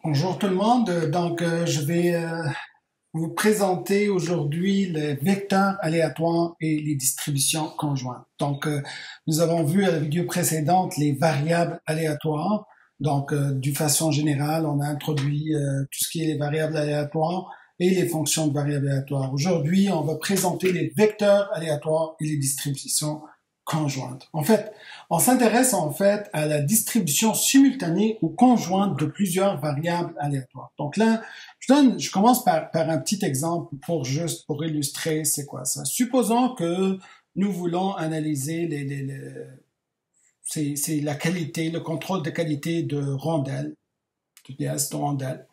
Bonjour tout le monde. Je vais vous présenter aujourd'hui les vecteurs aléatoires et les distributions conjointes. Nous avons vu à la vidéo précédente les variables aléatoires. D'une façon générale, on a introduit tout ce qui est les variables aléatoires et les fonctions de variables aléatoires. Aujourd'hui, on va présenter les vecteurs aléatoires et les distributions conjointes. On s'intéresse à la distribution simultanée ou conjointe de plusieurs variables aléatoires. Donc là, je commence par un petit exemple pour illustrer c'est quoi ça. Supposons que nous voulons analyser c'est la qualité, le contrôle de qualité de rondelles, de pièces de rondelles.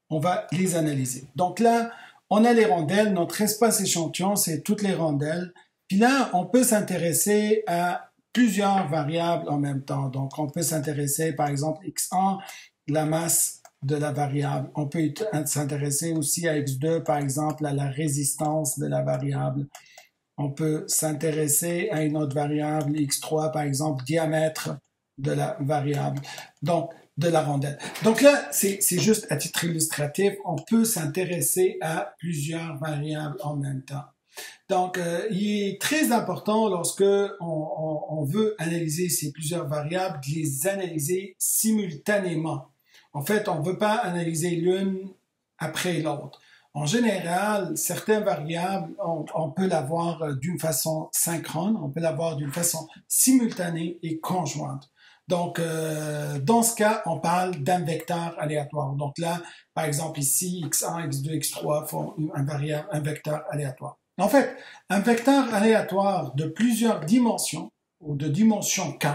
On va les analyser. Donc là, on a les rondelles, notre espace échantillon, c'est toutes les rondelles. Puis là, on peut s'intéresser à plusieurs variables en même temps. Donc, on peut s'intéresser, par exemple, x1, la masse de la variable. On peut s'intéresser aussi à x2, par exemple, à la résistance de la variable. On peut s'intéresser à une autre variable, x3, par exemple, diamètre de la variable. Donc, de la rondelle. Donc là, c'est juste à titre illustratif, on peut s'intéresser à plusieurs variables en même temps. Il est très important lorsque on veut analyser ces plusieurs variables, de les analyser simultanément. En fait, on ne veut pas analyser l'une après l'autre. En général, certaines variables, on peut l'avoir d'une façon synchrone, on peut l'avoir d'une façon simultanée et conjointe. Dans ce cas, on parle d'un vecteur aléatoire. Donc là, par exemple ici, x1, x2, x3 font un vecteur aléatoire. En fait, un vecteur aléatoire de plusieurs dimensions, ou de dimension k,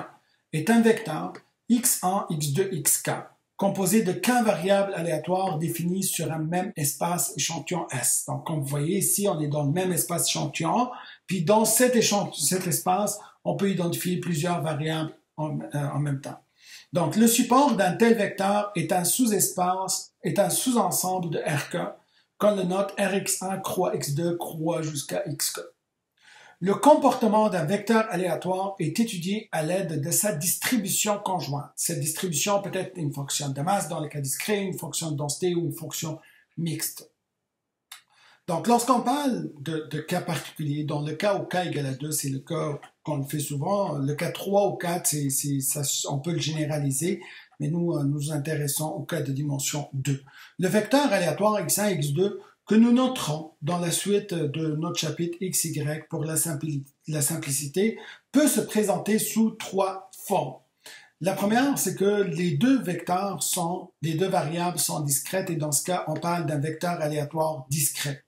est un vecteur x1, x2, xk, composé de k variables aléatoires définies sur un même espace échantillon S. Donc, comme vous voyez ici, on est dans le même espace échantillon, puis dans cet espace, on peut identifier plusieurs variables en même temps. Donc, le support d'un tel vecteur est un sous-espace, est un sous-ensemble de Rk, qu'on le note Rx1 croix x2 croix jusqu'à xk. Le comportement d'un vecteur aléatoire est étudié à l'aide de sa distribution conjointe. Cette distribution peut être une fonction de masse dans le cas discret, une fonction de densité ou une fonction mixte. Donc, lorsqu'on parle de cas particuliers, dans le cas où k égale à 2, c'est le cas qu'on fait souvent. Le cas 3 ou 4, on peut le généraliser, mais nous nous intéressons au cas de dimension 2. Le vecteur aléatoire x1, x2 que nous noterons dans la suite de notre chapitre xy pour la simplicité peut se présenter sous trois formes. La première, c'est que les deux variables sont discrètes et dans ce cas, on parle d'un vecteur aléatoire discret.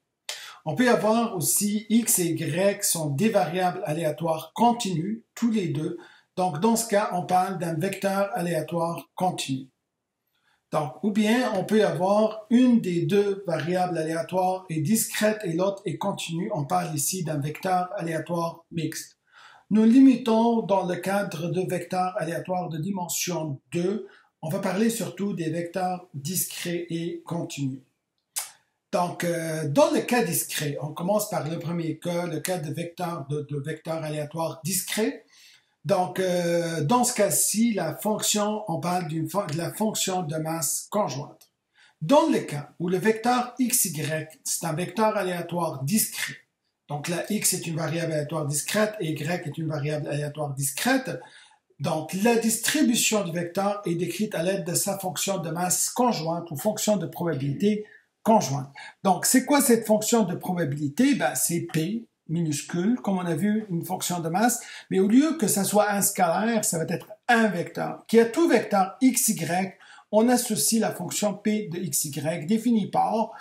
On peut avoir aussi x et y sont des variables aléatoires continues, tous les deux. Donc, dans ce cas, on parle d'un vecteur aléatoire continu. Ou bien, on peut avoir une des deux variables aléatoires est discrète et l'autre est continue. On parle ici d'un vecteur aléatoire mixte. Nous limitons dans le cadre de vecteurs aléatoires de dimension 2. On va parler surtout des vecteurs discrets et continus. Dans le cas discret, on commence par le premier cas, le cas de vecteur aléatoire discret. Dans ce cas-ci, on parle de la fonction de masse conjointe. Dans le cas où le vecteur xy, c'est un vecteur aléatoire discret, donc là, x est une variable aléatoire discrète et y est une variable aléatoire discrète, donc la distribution du vecteur est décrite à l'aide de sa fonction de masse conjointe ou fonction de probabilité conjointe. Donc, c'est quoi cette fonction de probabilité? C'est P, minuscule, comme on a vu, une fonction de masse, mais au lieu que ça soit un scalaire, ça va être un vecteur. Qui a tout vecteur xy, on associe la fonction P de xy définie par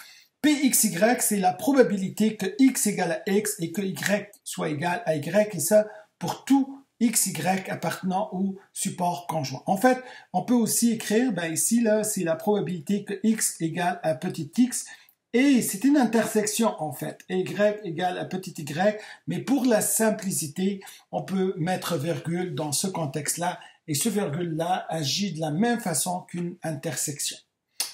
Pxy, c'est la probabilité que x égale à x et que y soit égal à y, et ça pour tout xy appartenant au support conjoint. En fait, on peut aussi écrire, ici, là, c'est la probabilité que x égale à petit x, et c'est une intersection, en fait, y égale à petit y, mais pour la simplicité, on peut mettre virgule dans ce contexte-là, et ce virgule-là agit de la même façon qu'une intersection.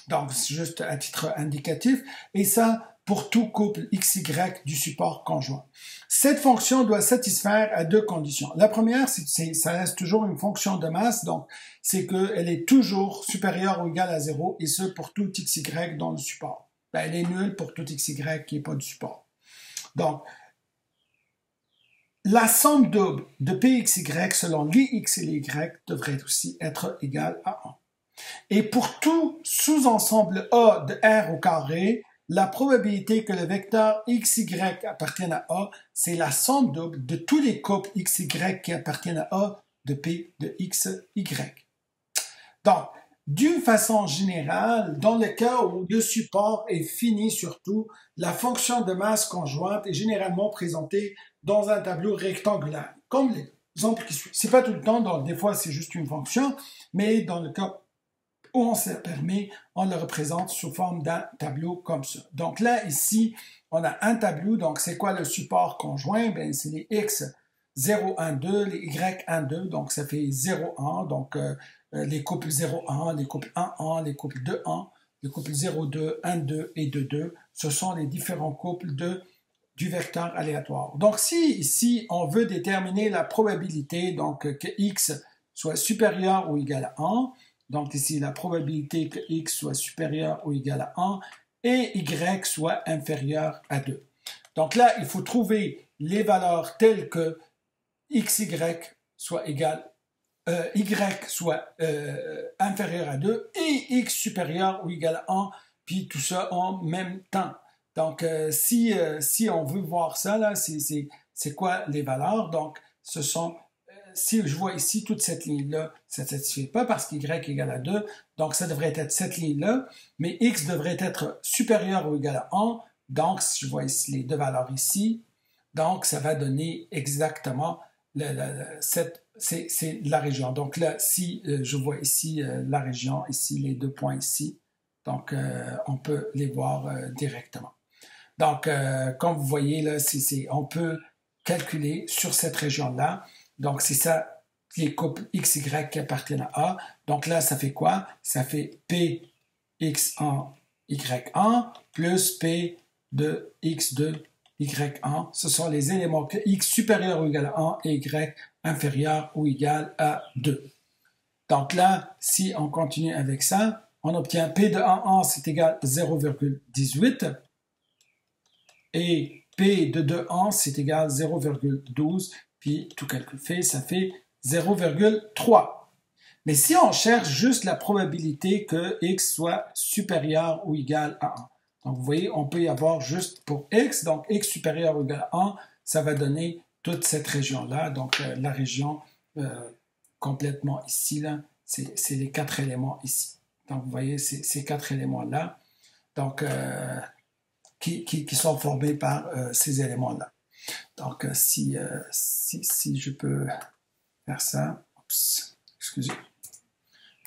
Donc, c'est juste à titre indicatif, et ça pour tout couple XY du support conjoint. Cette fonction doit satisfaire à deux conditions. La première, ça reste toujours une fonction de masse, donc c'est qu'elle est toujours supérieure ou égale à 0, et ce pour tout XY dans le support. Ben, elle est nulle pour tout XY qui n'est pas du support. Donc, la somme double de PXY selon les X et les Y devrait aussi être égale à 1. Et pour tout sous-ensemble A de R au carré, la probabilité que le vecteur XY appartienne à A, c'est la somme double de tous les couples XY qui appartiennent à A de P de XY. Donc, d'une façon générale, dans le cas où le support est fini surtout, la fonction de masse conjointe est généralement présentée dans un tableau rectangulaire, comme l'exemple qui suit. C'est pas tout le temps, donc des fois c'est juste une fonction, mais dans le cas où on se permet, on le représente sous forme d'un tableau comme ça. Donc là, ici, on a un tableau, donc c'est quoi le support conjoint? Ben, c'est les X 0, 1, 2, les Y 1, 2, donc ça fait 0, 1, donc les couples 0, 1, les couples 1, 1, les couples 2, 1, les couples 0, 2, 1, 2 et 2, 2, ce sont les différents couples du vecteur aléatoire. Donc si ici, on veut déterminer la probabilité donc que X soit supérieur ou égal à 1, donc ici, la probabilité que X soit supérieur ou égal à 1 et Y soit inférieur à 2. Donc là, il faut trouver les valeurs telles que XY soit égal, Y soit inférieur à 2 et X supérieur ou égal à 1, puis tout ça en même temps. Donc, si on veut voir ça, là, c'est quoi les valeurs? Donc, ce sont si je vois ici toute cette ligne-là, ça ne satisfait pas parce qu'y égale à 2, donc ça devrait être cette ligne-là, mais x devrait être supérieur ou égal à 1, donc si je vois ici les deux valeurs ici, donc ça va donner exactement c'est la région. Donc là, si je vois ici la région, ici les deux points ici, donc on peut les voir directement. Donc, comme vous voyez là, on peut calculer sur cette région-là. Donc, c'est ça, les couples XY qui appartiennent à A. Donc là, ça fait quoi? Ça fait P X1, Y1 plus P de X2, Y1. Ce sont les éléments que X supérieur ou égal à 1 et Y inférieur ou égal à 2. Donc là, si on continue avec ça, on obtient P de 1,1, c'est égal à 0,18 et P de 2,1, c'est égal à 0,12. Puis tout calcul fait, ça fait 0,3. Mais si on cherche juste la probabilité que x soit supérieur ou égal à 1. Donc vous voyez, on peut y avoir juste pour x, donc x supérieur ou égal à 1, ça va donner toute cette région-là. Donc la région complètement ici, là, c'est les quatre éléments ici. Donc vous voyez, ces quatre éléments-là, donc qui sont formés par ces éléments-là. Donc, si je peux faire ça, oups, excusez.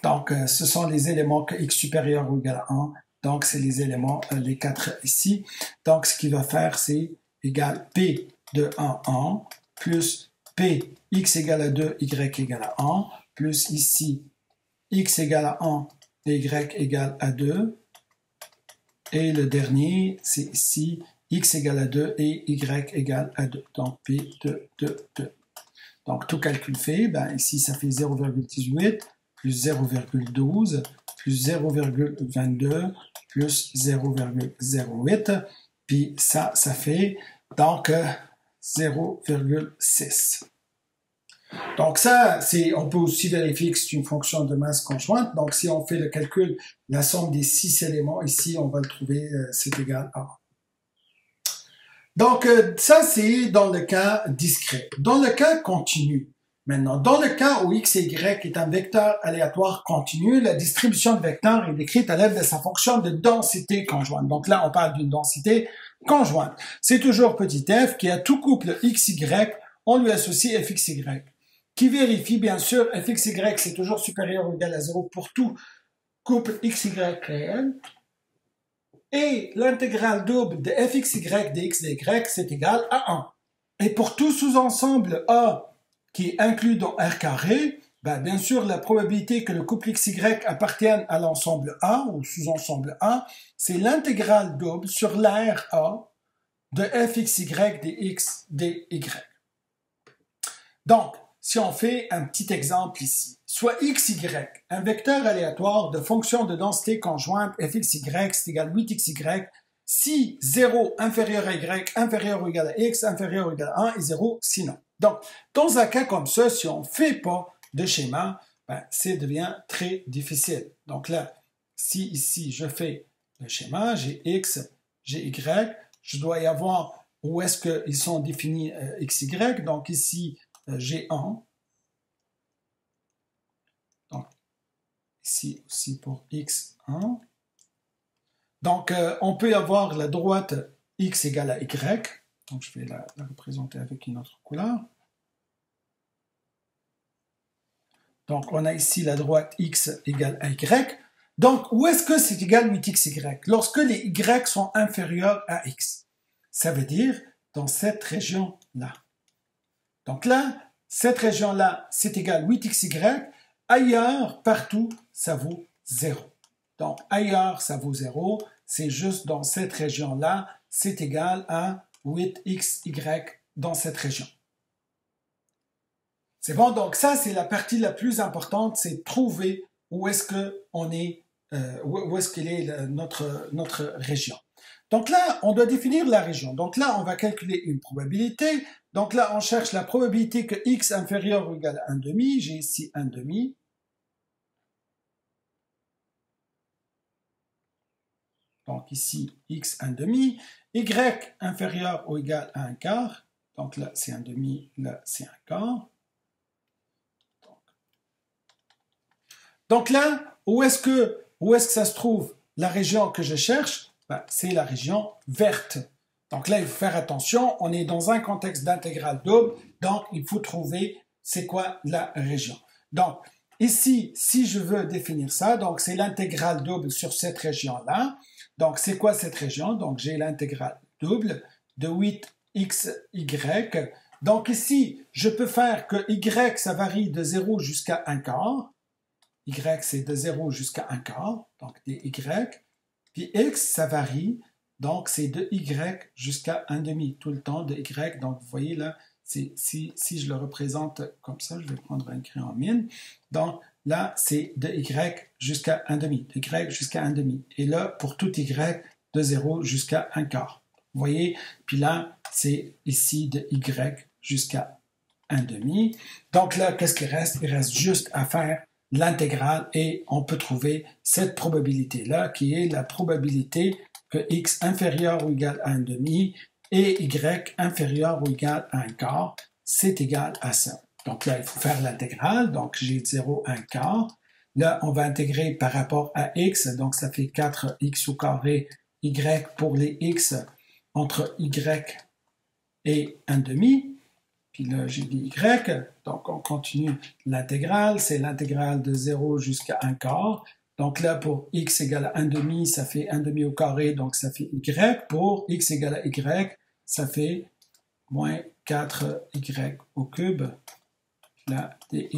Donc, ce sont les éléments que x supérieur ou égal à 1. Donc, c'est les éléments, les quatre ici. Donc, ce qu'il va faire, c'est égal P de 1, 1, plus P, x égale à 2, y égale à 1, plus ici, x égale à 1 et y égale à 2. Et le dernier, c'est ici, x égale à 2 et y égale à 2. Donc, P de 2, 2. Donc, tout calcul fait, ben, ici, ça fait 0,18 plus 0,12 plus 0,22 plus 0,08. Puis ça fait donc 0,6. Donc ça, on peut aussi vérifier que c'est une fonction de masse conjointe. Donc, si on fait le calcul, la somme des 6 éléments, ici, on va le trouver, c'est égal à 1. Donc, ça, c'est dans le cas discret. Dans le cas continu, maintenant, dans le cas où x et y est un vecteur aléatoire continu, la distribution de vecteurs est décrite à l'aide de sa fonction de densité conjointe. Donc là, on parle d'une densité conjointe. C'est toujours petit f qui a tout couple xy, on lui associe fxy, qui vérifie, bien sûr, fxy, c'est toujours supérieur ou égal à 0 pour tout couple xy réel. Et l'intégrale double de fxy dx dy, c'est égal à 1. Et pour tout sous-ensemble A qui est inclus dans R carré, Ben, bien sûr, la probabilité que le couple XY appartienne à l'ensemble A ou sous-ensemble A, c'est l'intégrale double sur l'aire A de fxy dy. Donc, si on fait un petit exemple ici, soit xy, un vecteur aléatoire de fonction de densité conjointe fxy, c'est égal à 8xy, si 0 inférieur à y, inférieur ou égal à x, inférieur ou égal à 1 et 0 sinon. Donc, dans un cas comme ça, si on ne fait pas de schéma, ben, ça devient très difficile. Donc là, si ici je fais le schéma, j'ai x, j'ai y, je dois y avoir où est-ce qu'ils sont définis xy. Donc ici, j'ai 1. Donc ici aussi pour x1. Donc on peut avoir la droite x égale à y. Donc je vais la représenter avec une autre couleur. Donc on a ici la droite x égale à y. Donc où est-ce que c'est égal à 8xy? Lorsque les y sont inférieurs à x. Ça veut dire dans cette région-là. Donc là, cette région-là, c'est égal à 8xy. Ailleurs, partout, ça vaut 0. Donc ailleurs, ça vaut 0. C'est juste dans cette région-là, c'est égal à 8xy dans cette région. C'est bon, donc ça, c'est la partie la plus importante, c'est trouver où est-ce qu'on est, où est-ce qu'elle est notre région. Donc là, on doit définir la région. Donc là, on va calculer une probabilité. Donc là, on cherche la probabilité que x inférieur ou égal à 1,5. J'ai ici 1,5. Donc ici, x 1,5. Y inférieur ou égal à 1 quart. Donc là, c'est 1,5. Là, c'est 1 quart. Donc là, où est-ce que ça se trouve la région que je cherche? Ben, c'est la région verte. Donc là, il faut faire attention, on est dans un contexte d'intégrale double, donc il faut trouver c'est quoi la région. Donc ici, si je veux définir ça, donc c'est l'intégrale double sur cette région-là. Donc c'est quoi cette région? Donc j'ai l'intégrale double de 8xy. Donc ici, je peux faire que y, ça varie de 0 jusqu'à 1 quart. Y, c'est de 0 jusqu'à 1 quart, donc des y. Puis x, ça varie, donc c'est de y jusqu'à 1,5, tout le temps de y. Donc vous voyez là, si je le représente comme ça, je vais prendre un crayon mine. Donc là, c'est de y jusqu'à 1,5, de y jusqu'à 1,5. Et là, pour tout y, de 0 jusqu'à 1 quart. Vous voyez, puis là, c'est ici de y jusqu'à 1,5. Donc là, qu'est-ce qu'il reste? Il reste juste à faire l'intégrale et on peut trouver cette probabilité-là qui est la probabilité que x inférieur ou égal à 1,5 et y inférieur ou égal à 1 quart, c'est égal à ça. Donc là, il faut faire l'intégrale, donc j'ai 0, 1 quart. Là, on va intégrer par rapport à x, donc ça fait 4x au carré y pour les x entre y et 1,5. Puis là, j'ai dit y, donc on continue l'intégrale, c'est l'intégrale de 0 jusqu'à 1 quart. Donc là, pour x égale à 1,5, ça fait 1,5 au carré, donc ça fait y. Pour x égale à y, ça fait moins 4y au cube, là, dy.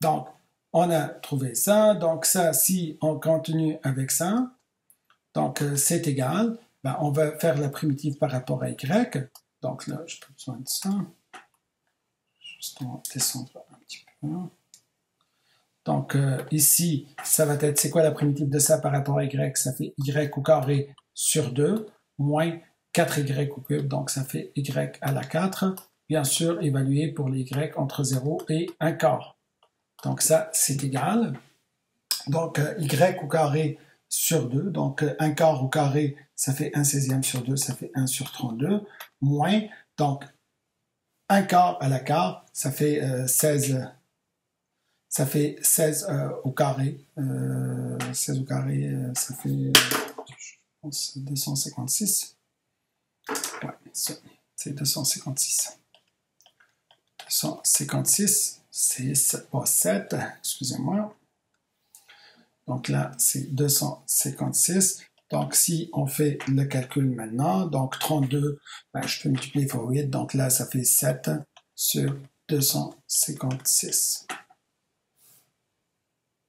Donc, on a trouvé ça. Donc ça, si on continue avec ça, donc c'est égal. Ben, on va faire la primitive par rapport à y. Donc là, je n'ai pas besoin de ça. Juste on va descendre un petit peu. Donc ici, ça va être, c'est quoi la primitive de ça par rapport à y? Ça fait y au carré sur 2, moins 4y au cube, donc ça fait y à la 4. Bien sûr, évalué pour les y entre 0 et 1 quart. Donc ça, c'est égal. Donc y au carré sur 2, donc 1 quart au carré, ça fait 1/16 sur 2, ça fait 1 sur 32, moins, donc 1 quart à la quart, ça fait 16, ça fait 16 au carré, 16 au carré, ça fait, je pense, 256. Ouais, c'est 256. 256, c'est 7, excusez-moi. Donc là, c'est 256. Donc, si on fait le calcul maintenant, donc 32, ben, je peux multiplier par 8, donc là, ça fait 7 sur 256.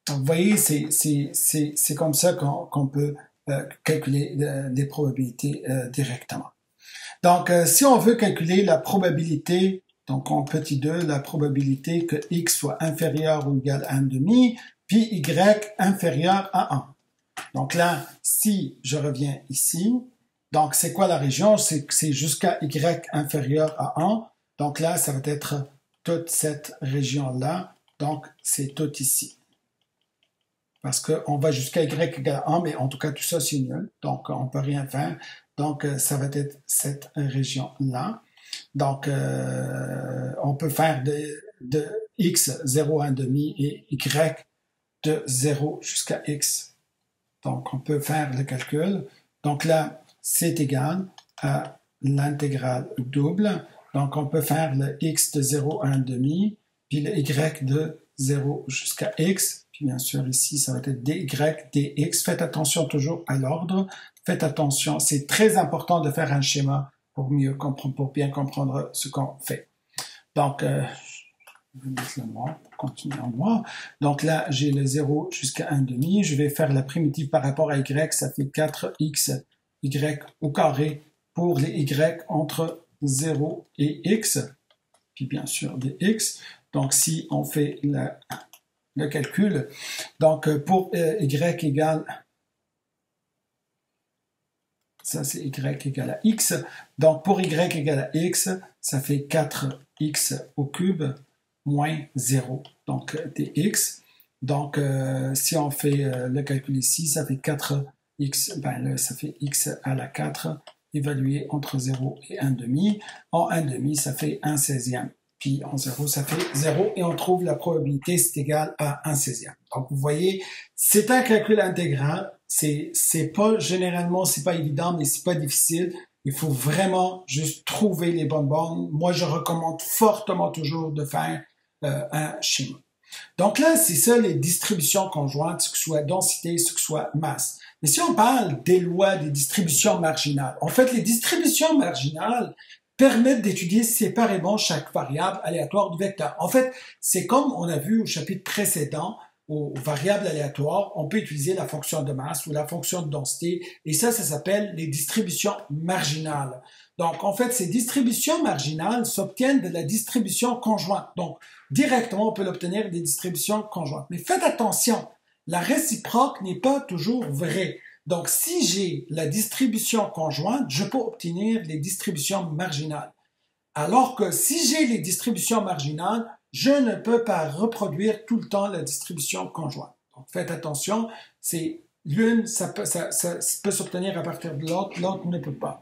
Donc, vous voyez, c'est comme ça qu'on peut calculer les probabilités directement. Donc, si on veut calculer la probabilité, donc en petit 2, la probabilité que x soit inférieur ou égal à 1,5, puis y inférieur à 1. Donc là, si je reviens ici, donc c'est quoi la région? C'est jusqu'à y inférieur à 1. Donc là, ça va être toute cette région-là. Donc, c'est tout ici. Parce qu'on va jusqu'à y égale à 1, mais en tout cas, tout ça, c'est nul. Donc, on ne peut rien faire. Donc, ça va être cette région-là. Donc, on peut faire de x 0 à 1,5 et y de 0 jusqu'à x. Donc, on peut faire le calcul. Donc là, c'est égal à l'intégrale double. Donc, on peut faire le x de 0 à 1,5, puis le y de 0 jusqu'à x. Puis bien sûr, ici, ça va être dy, dx. Faites attention toujours à l'ordre. Faites attention, c'est très important de faire un schéma pour mieux comprendre, pour bien comprendre ce qu'on fait. Donc, je vais mettre le noir pour continuer en noir. Donc là, j'ai le 0 jusqu'à 1,5. Je vais faire la primitive par rapport à y. Ça fait 4x y au carré pour les y entre 0 et x. Puis bien sûr, des x. Donc si on fait le calcul, donc pour y égale, ça c'est y égale à x. Donc pour y égale à x, ça fait 4x au cube moins 0, donc dx. Donc, si on fait le calcul ici, ça fait 4x, ben là, ça fait x à la 4, évalué entre 0 et 1,5. En 1,5, ça fait 1/16e. Puis en 0, ça fait 0, et on trouve la probabilité, c'est égal à 1/16e. Donc, vous voyez, c'est un calcul intégral. C'est pas, généralement, c'est pas évident, mais c'est pas difficile. Il faut vraiment juste trouver les bonnes bornes. Moi, je recommande fortement toujours de faire un schéma. Donc là, c'est ça les distributions conjointes, ce que soit densité, ce que soit masse. Mais si on parle des lois des distributions marginales, en fait, les distributions marginales permettent d'étudier séparément chaque variable aléatoire du vecteur. En fait, c'est comme on a vu au chapitre précédent, aux variables aléatoires, on peut utiliser la fonction de masse ou la fonction de densité, et ça s'appelle les distributions marginales. Donc, en fait, ces distributions marginales s'obtiennent de la distribution conjointe. Donc, directement, on peut l'obtenir des distributions conjointes. Mais faites attention, la réciproque n'est pas toujours vraie. Donc, si j'ai la distribution conjointe, je peux obtenir les distributions marginales. Alors que si j'ai les distributions marginales, je ne peux pas reproduire tout le temps la distribution conjointe. Donc, faites attention, c'est l'une, ça peut s'obtenir à partir de l'autre, l'autre ne peut pas.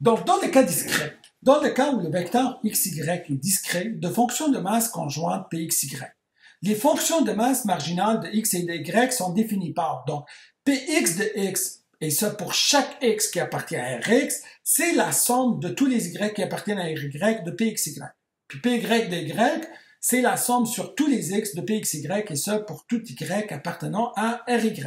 Donc, dans les cas discrets, dans le cas où le vecteur xy est discret, de fonctions de masse conjointe pxy, les fonctions de masse marginale de x et de y sont définies par, donc, px de x, et ça pour chaque x qui appartient à rx, c'est la somme de tous les y qui appartiennent à y de pxy. Puis py de y, c'est la somme sur tous les x de pxy, et ça pour tout y appartenant à ry.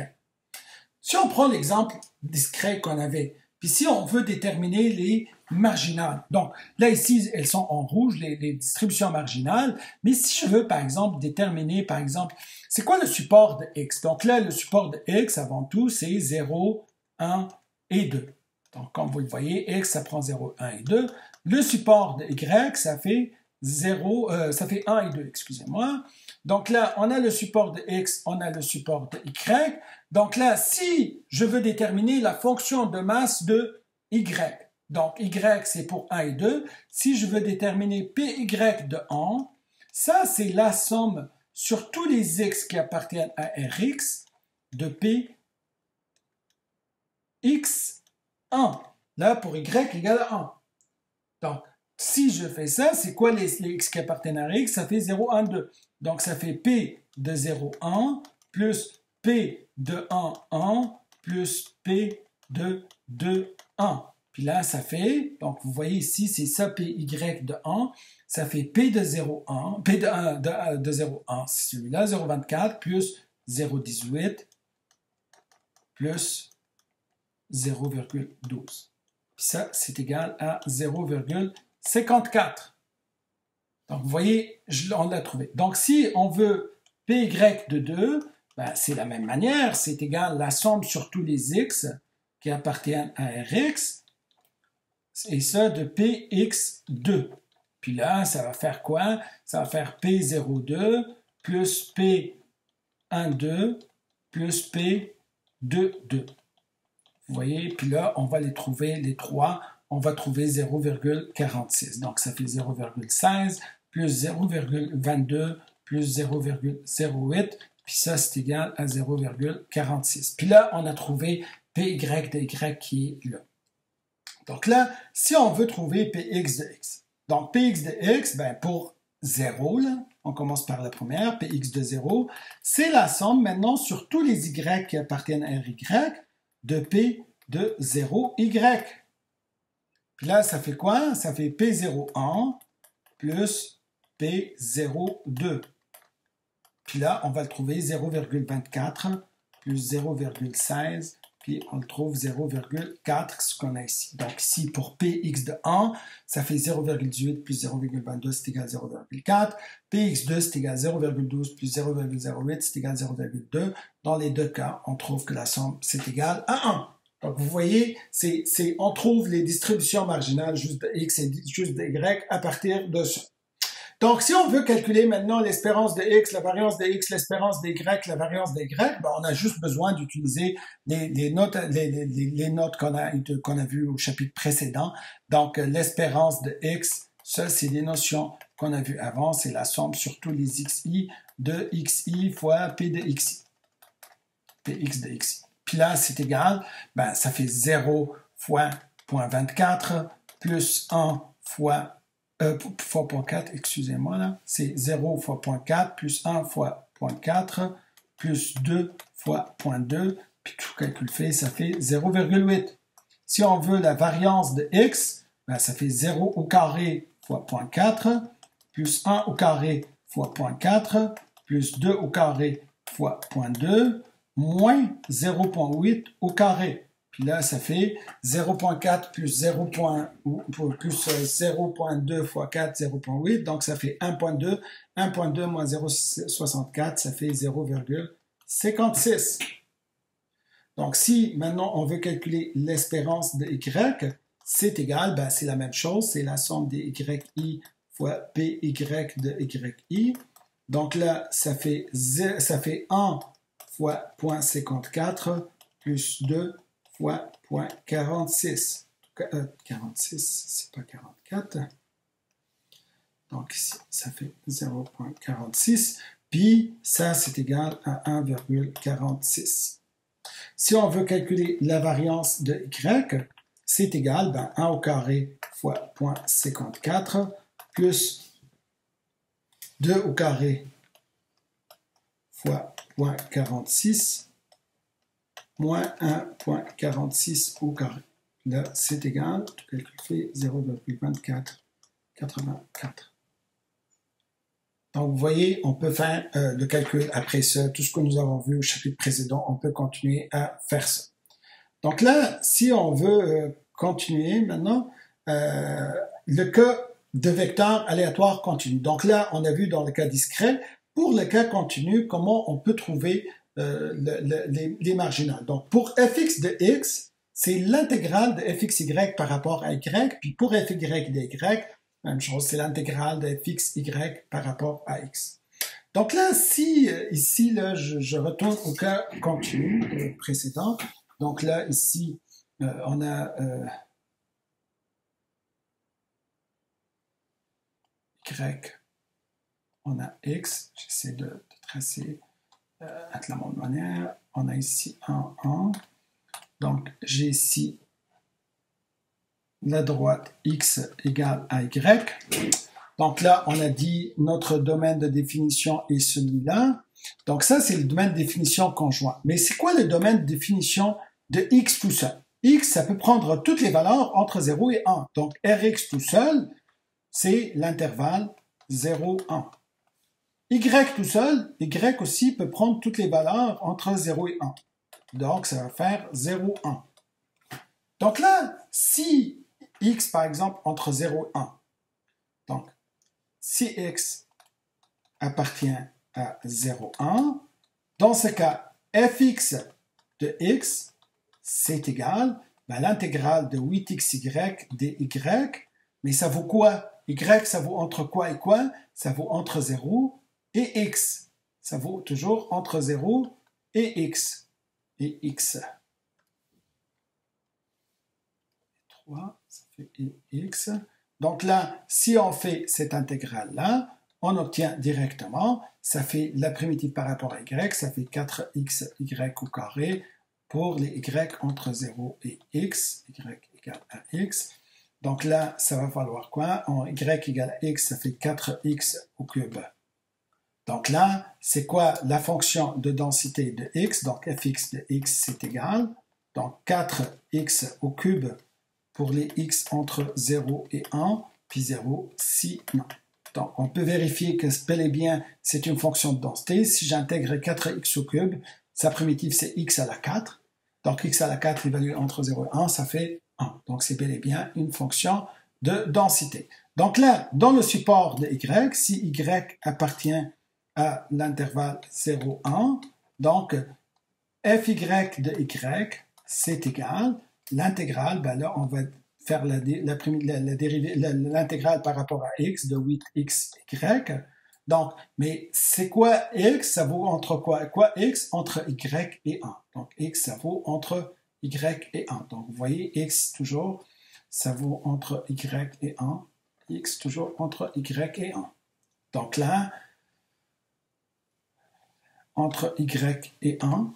Si on prend l'exemple discret qu'on avait, puis si on veut déterminer les marginales, donc là ici elles sont en rouge, les distributions marginales, mais si je veux par exemple déterminer, par exemple, c'est quoi le support de x? Donc là le support de x avant tout c'est 0, 1 et 2. Donc comme vous le voyez, x ça prend 0, 1 et 2. Le support de y ça fait 1 et 2, excusez-moi. Donc là, on a le support de x, on a le support de y. Donc là, si je veux déterminer la fonction de masse de y, donc y c'est pour 1 et 2, si je veux déterminer py de 1, ça c'est la somme sur tous les x qui appartiennent à rx de px1. Là, pour y égale à 1. Donc, si je fais ça, c'est quoi les x qui appartiennent à x? Ça fait 0, 1, 2. Donc, ça fait P de 0, 1 plus P de 1, 1 plus P de 2, 1. Puis là, ça fait, donc vous voyez ici, c'est ça PY de 1. Ça fait P de 0, 1, P de 1, de 0, 1, c'est celui-là, 0,24 plus 0,18 plus 0,12. Puis ça, c'est égal à 0,54. Donc, vous voyez, on l'a trouvé. Donc, si on veut PY de 2, ben, c'est la même manière. C'est égal à la somme sur tous les x qui appartiennent à Rx, et ça de Px2. Puis là, ça va faire quoi? Ça va faire P02 plus P12 plus P22. Vous voyez? Puis là, on va les trouver, les trois. On va trouver 0,46. Donc, ça fait 0,16 plus 0,22 plus 0,08. Puis ça, c'est égal à 0,46. Puis là, on a trouvé Py de Y qui est là. Donc là, si on veut trouver Px de x, donc Px de x, ben pour 0, là, on commence par la première, Px de 0, c'est la somme maintenant sur tous les y qui appartiennent à Ry de P de 0y. Puis là, ça fait quoi? Ça fait P01 plus P02. Puis là, on va le trouver 0,24 plus 0,16, puis on le trouve 0,4, ce qu'on a ici. Donc ici, pour Px de 1, ça fait 0,18 plus 0,22, c'est égal à 0,4. Px2, c'est égal à 0,12 plus 0,08, c'est égal à 0,2. Dans les deux cas, on trouve que la somme, c'est égal à 1. Donc vous voyez, on trouve les distributions marginales juste de x et juste de y à partir de ça. Donc, si on veut calculer maintenant l'espérance de x, la variance de x, l'espérance de y, la variance de y, ben on a juste besoin d'utiliser les notes qu'on a vues au chapitre précédent. Donc, l'espérance de x, ça, c'est les notions qu'on a vues avant, c'est la somme sur tous les xi de xi fois p de xi. Px de xi. Puis là, c'est égal, ben, ça fait 0 fois 0,24 plus 1 fois 0,4, excusez-moi là, c'est 0 fois 0,4 plus 1 fois 0,4 plus 2 fois 0,2, puis tout calcul fait, ça fait 0,8. Si on veut la variance de x, ben, ça fait 0 au carré fois 0,4 plus 1 au carré fois 0,4 plus 2 au carré fois 0,2 moins 0,8 au carré. Puis là, ça fait 0,4 plus 0,2 fois 4, 0,8. Donc, ça fait 1,2. 1,2 moins 0,64, ça fait 0,56. Donc, si maintenant on veut calculer l'espérance de y, c'est égal, ben, c'est la même chose. C'est la somme des yi fois py de yi. Donc là, ça fait 1 fois 0,54 plus 2 fois 0,46. 46, c'est pas 44. Donc ici, ça fait 0,46. Puis ça, c'est égal à 1,46. Si on veut calculer la variance de y, c'est égal à 1 au carré fois 0,54 plus 2 au carré fois 0,46 moins 1,46 au carré. Là, c'est égal, tout calcul fait 0,2484. Donc, vous voyez, on peut faire le calcul après ça. Tout ce que nous avons vu au chapitre précédent, on peut continuer à faire ça. Donc là, si on veut continuer maintenant, le cas de vecteur aléatoire continu. Donc là, on a vu dans le cas discret, pour le cas continu, comment on peut trouver les marginales. Donc, pour fx de x, c'est l'intégrale de fxy par rapport à y, puis pour fy de y, même chose, c'est l'intégrale de fxy par rapport à x. Donc là, si ici, là, je retourne au cas continu précédent, donc là, ici, on a y, on a x, j'essaie de tracer de la même manière. On a ici un 1. Donc, j'ai ici la droite x égale à y. Donc là, on a dit notre domaine de définition est celui-là. Donc ça, c'est le domaine de définition conjoint. Mais c'est quoi le domaine de définition de x tout seul? X, ça peut prendre toutes les valeurs entre 0 et 1. Donc Rx tout seul, c'est l'intervalle 0, 1. Y tout seul, Y aussi peut prendre toutes les valeurs entre 0 et 1. Donc, ça va faire 0, 1. Donc là, si x, par exemple, entre 0 et 1, donc si x appartient à 0, 1, dans ce cas, fx de x, c'est égal à l'intégrale de 8xy dy, mais ça vaut quoi? Y, ça vaut entre quoi et quoi? Ça vaut entre 0 et x. Ça vaut toujours entre 0 et x. Et x. 3, ça fait x. Donc là, si on fait cette intégrale-là, on obtient directement, ça fait la primitive par rapport à y, ça fait 4xy au carré pour les y entre 0 et x, y égale à x. Donc là, ça va valoir quoi? En y égale à x, ça fait 4x au cube. Donc là, c'est quoi la fonction de densité de x? Donc fx de x, c'est égal. Donc 4x au cube pour les x entre 0 et 1, puis 0 si non. Donc on peut vérifier que bel et bien c'est une fonction de densité. Si j'intègre 4x au cube, sa primitive c'est x à la 4. Donc x à la 4 évalué entre 0 et 1, ça fait 1. Donc c'est bel et bien une fonction de densité. Donc là, dans le support de y, si y appartient à l'intervalle 0, 1, donc fy de y, c'est égal. L'intégrale, ben là, on va faire l'intégrale par rapport à x de 8xy. Donc, mais c'est quoi x? Ça vaut entre quoi? Quoi x? Entre y et 1. Donc, x, ça vaut entre y et 1. Donc, vous voyez, x toujours, ça vaut entre y et 1. X toujours entre y et 1. Donc là, entre y et 1.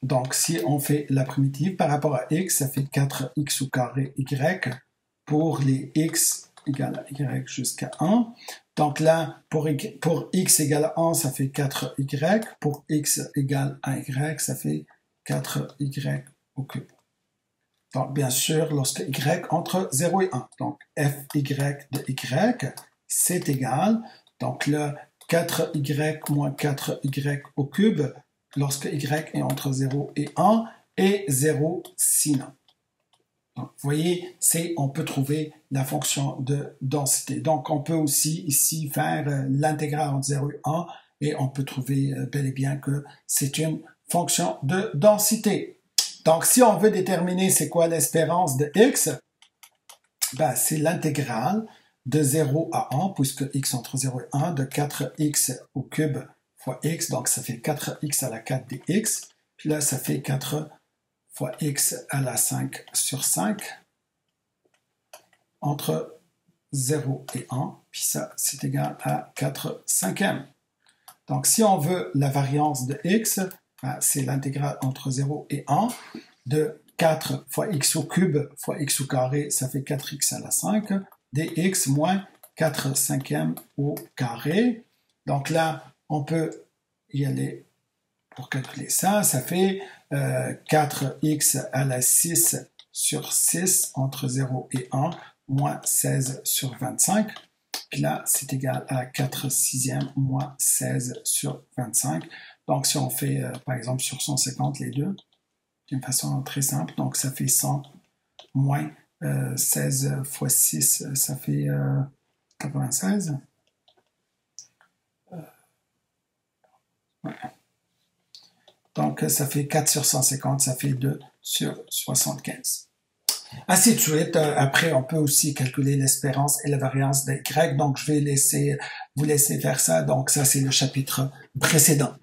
Donc, si on fait la primitive par rapport à x, ça fait 4x au carré y pour les x égale à y jusqu'à 1. Donc là, pour x égale à 1, ça fait 4y. Pour x égale à y, ça fait 4y au cube. Donc, bien sûr, lorsque y entre 0 et 1. Donc, fy de y, c'est égal. Donc là, 4y moins 4y au cube, lorsque y est entre 0 et 1, et 0 sinon. Donc, vous voyez, on peut trouver la fonction de densité. Donc, on peut aussi ici faire l'intégrale entre 0 et 1, et on peut trouver bel et bien que c'est une fonction de densité. Donc, si on veut déterminer c'est quoi l'espérance de x, ben, c'est l'intégrale de 0 à 1, puisque x entre 0 et 1, de 4x au cube fois x, donc ça fait 4x à la 4 dx, puis là ça fait 4 fois x à la 5 sur 5, entre 0 et 1, puis ça c'est égal à 4 cinquièmes. Donc si on veut la variance de x, ben, c'est l'intégrale entre 0 et 1, de 4 fois x au cube fois x au carré, ça fait 4x à la 5, dx moins 4 cinquièmes au carré. Donc là, on peut y aller pour calculer ça. Ça fait 4x à la 6 sur 6 entre 0 et 1, moins 16 sur 25. Puis là, c'est égal à 4 sixièmes moins 16 sur 25. Donc, si on fait, par exemple, sur 150, les deux, d'une façon très simple, donc ça fait 100 moins 16 fois 6, ça fait 96. Ouais. Donc, ça fait 4 sur 150, ça fait 2 sur 75. Ainsi de suite. Après, on peut aussi calculer l'espérance et la variance des Y. Donc, je vais vous laisser faire ça. Donc, ça, c'est le chapitre précédent.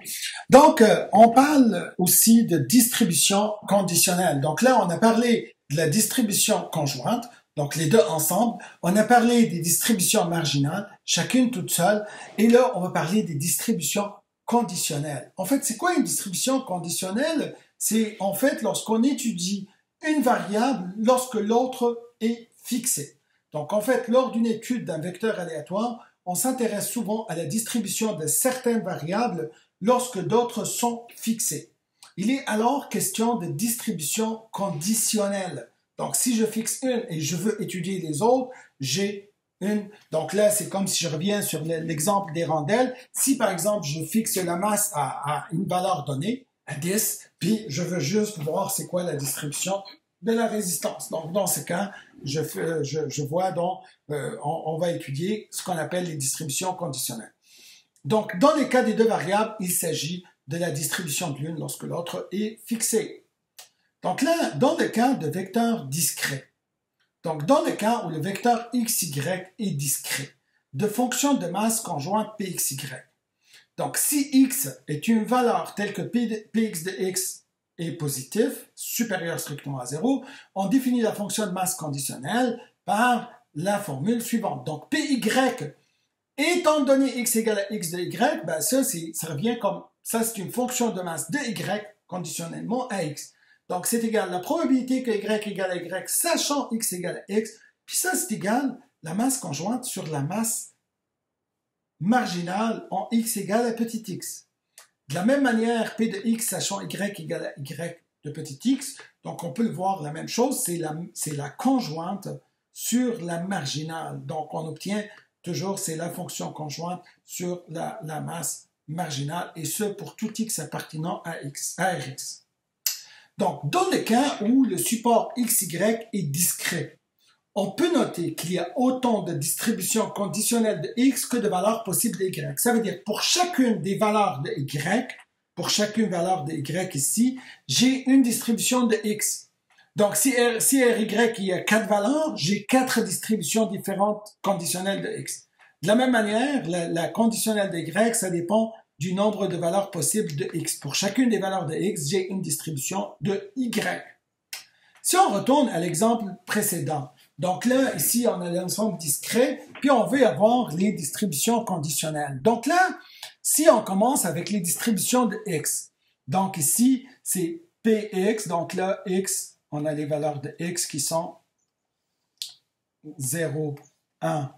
Donc, on parle aussi de distribution conditionnelle. Donc là, on a parlé de la distribution conjointe. Donc, les deux ensemble. On a parlé des distributions marginales, chacune toute seule. Et là, on va parler des distributions conditionnelles. En fait, c'est quoi une distribution conditionnelle? C'est en fait lorsqu'on étudie une variable lorsque l'autre est fixé. Donc, en fait, lors d'une étude d'un vecteur aléatoire, on s'intéresse souvent à la distribution de certaines variables lorsque d'autres sont fixées. Il est alors question de distribution conditionnelle. Donc, si je fixe une et je veux étudier les autres, j'ai une. Donc là, c'est comme si je reviens sur l'exemple des rondelles. Si, par exemple, je fixe la masse à une valeur donnée, à 10, puis je veux juste voir c'est quoi la distribution de la résistance. Donc, dans ce cas, je vois donc, on va étudier ce qu'on appelle les distributions conditionnelles. Donc, dans les cas des deux variables, il s'agit de la distribution de l'une lorsque l'autre est fixée. Donc là, dans le cas de vecteurs discrets, donc dans le cas où le vecteur xy est discret, de fonction de masse conjointe pxy, donc si x est une valeur telle que px de x est positif, supérieur strictement à 0, on définit la fonction de masse conditionnelle par la formule suivante. Donc py, étant donné x égale à x de y, ben ça revient comme, ça c'est une fonction de masse de y conditionnellement à x. Donc c'est égal à la probabilité que y égale à y, sachant x égale à x, puis ça c'est égal la masse conjointe sur la masse marginale en x égale à petit x. De la même manière, p de x sachant y égale à y de petit x, donc on peut le voir la même chose, c'est la conjointe sur la marginale. Donc on obtient toujours, c'est la fonction conjointe sur la masse marginale, et ce pour tout x appartenant à Rx. Donc, dans le cas où le support xy est discret, on peut noter qu'il y a autant de distributions conditionnelles de x que de valeurs possibles de y. Ça veut dire que pour chacune des valeurs de y, pour chacune valeur de y ici, j'ai une distribution de x. Donc, si ry il y a 4 valeurs, j'ai 4 distributions différentes conditionnelles de x. De la même manière, la conditionnelle de y, ça dépend du nombre de valeurs possibles de x. Pour chacune des valeurs de x, j'ai une distribution de y. Si on retourne à l'exemple précédent, donc là, ici, on a l'ensemble discret, puis on veut avoir les distributions conditionnelles. Donc là, si on commence avec les distributions de x, donc ici, c'est px, donc là, x, on a les valeurs de x qui sont 0, 1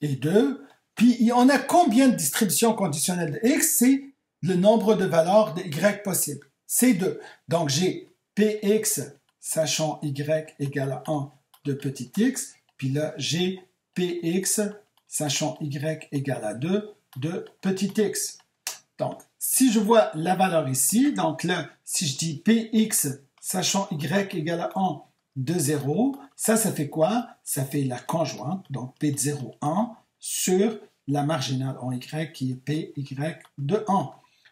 et 2, puis on a combien de distributions conditionnelles de x? C'est le nombre de valeurs de y possibles. C'est 2. Donc j'ai px sachant y égale à 1 de petit x, puis là j'ai px sachant y égale à 2 de petit x. Donc si je vois la valeur ici, donc là si je dis px sachant y égale à 1 de 0, ça fait quoi? Ça fait la conjointe, donc p de 0, 1, sur la marginale en y qui est py de 1.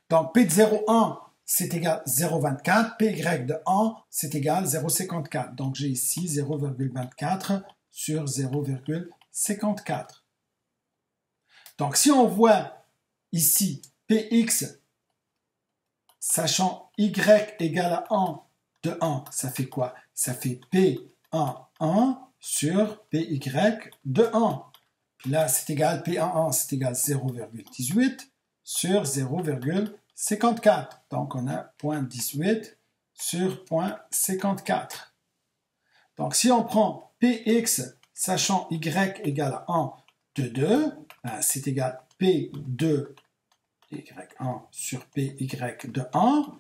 Donc p de 0, 1, c'est égal à 0,24, py de 1, c'est égal à 0,54. Donc j'ai ici 0,24 sur 0,54. Donc si on voit ici px sachant y égale à 1 de 1, ça fait quoi? Ça fait p1, 1 sur py de 1. Puis là, c'est égal, P11, c'est égal à 0,18 sur 0,54. Donc, on a 0,18 sur 0,54. Donc, si on prend Px, sachant y égale à 1 de 2, c'est égal à P2 y1 sur Py de 1.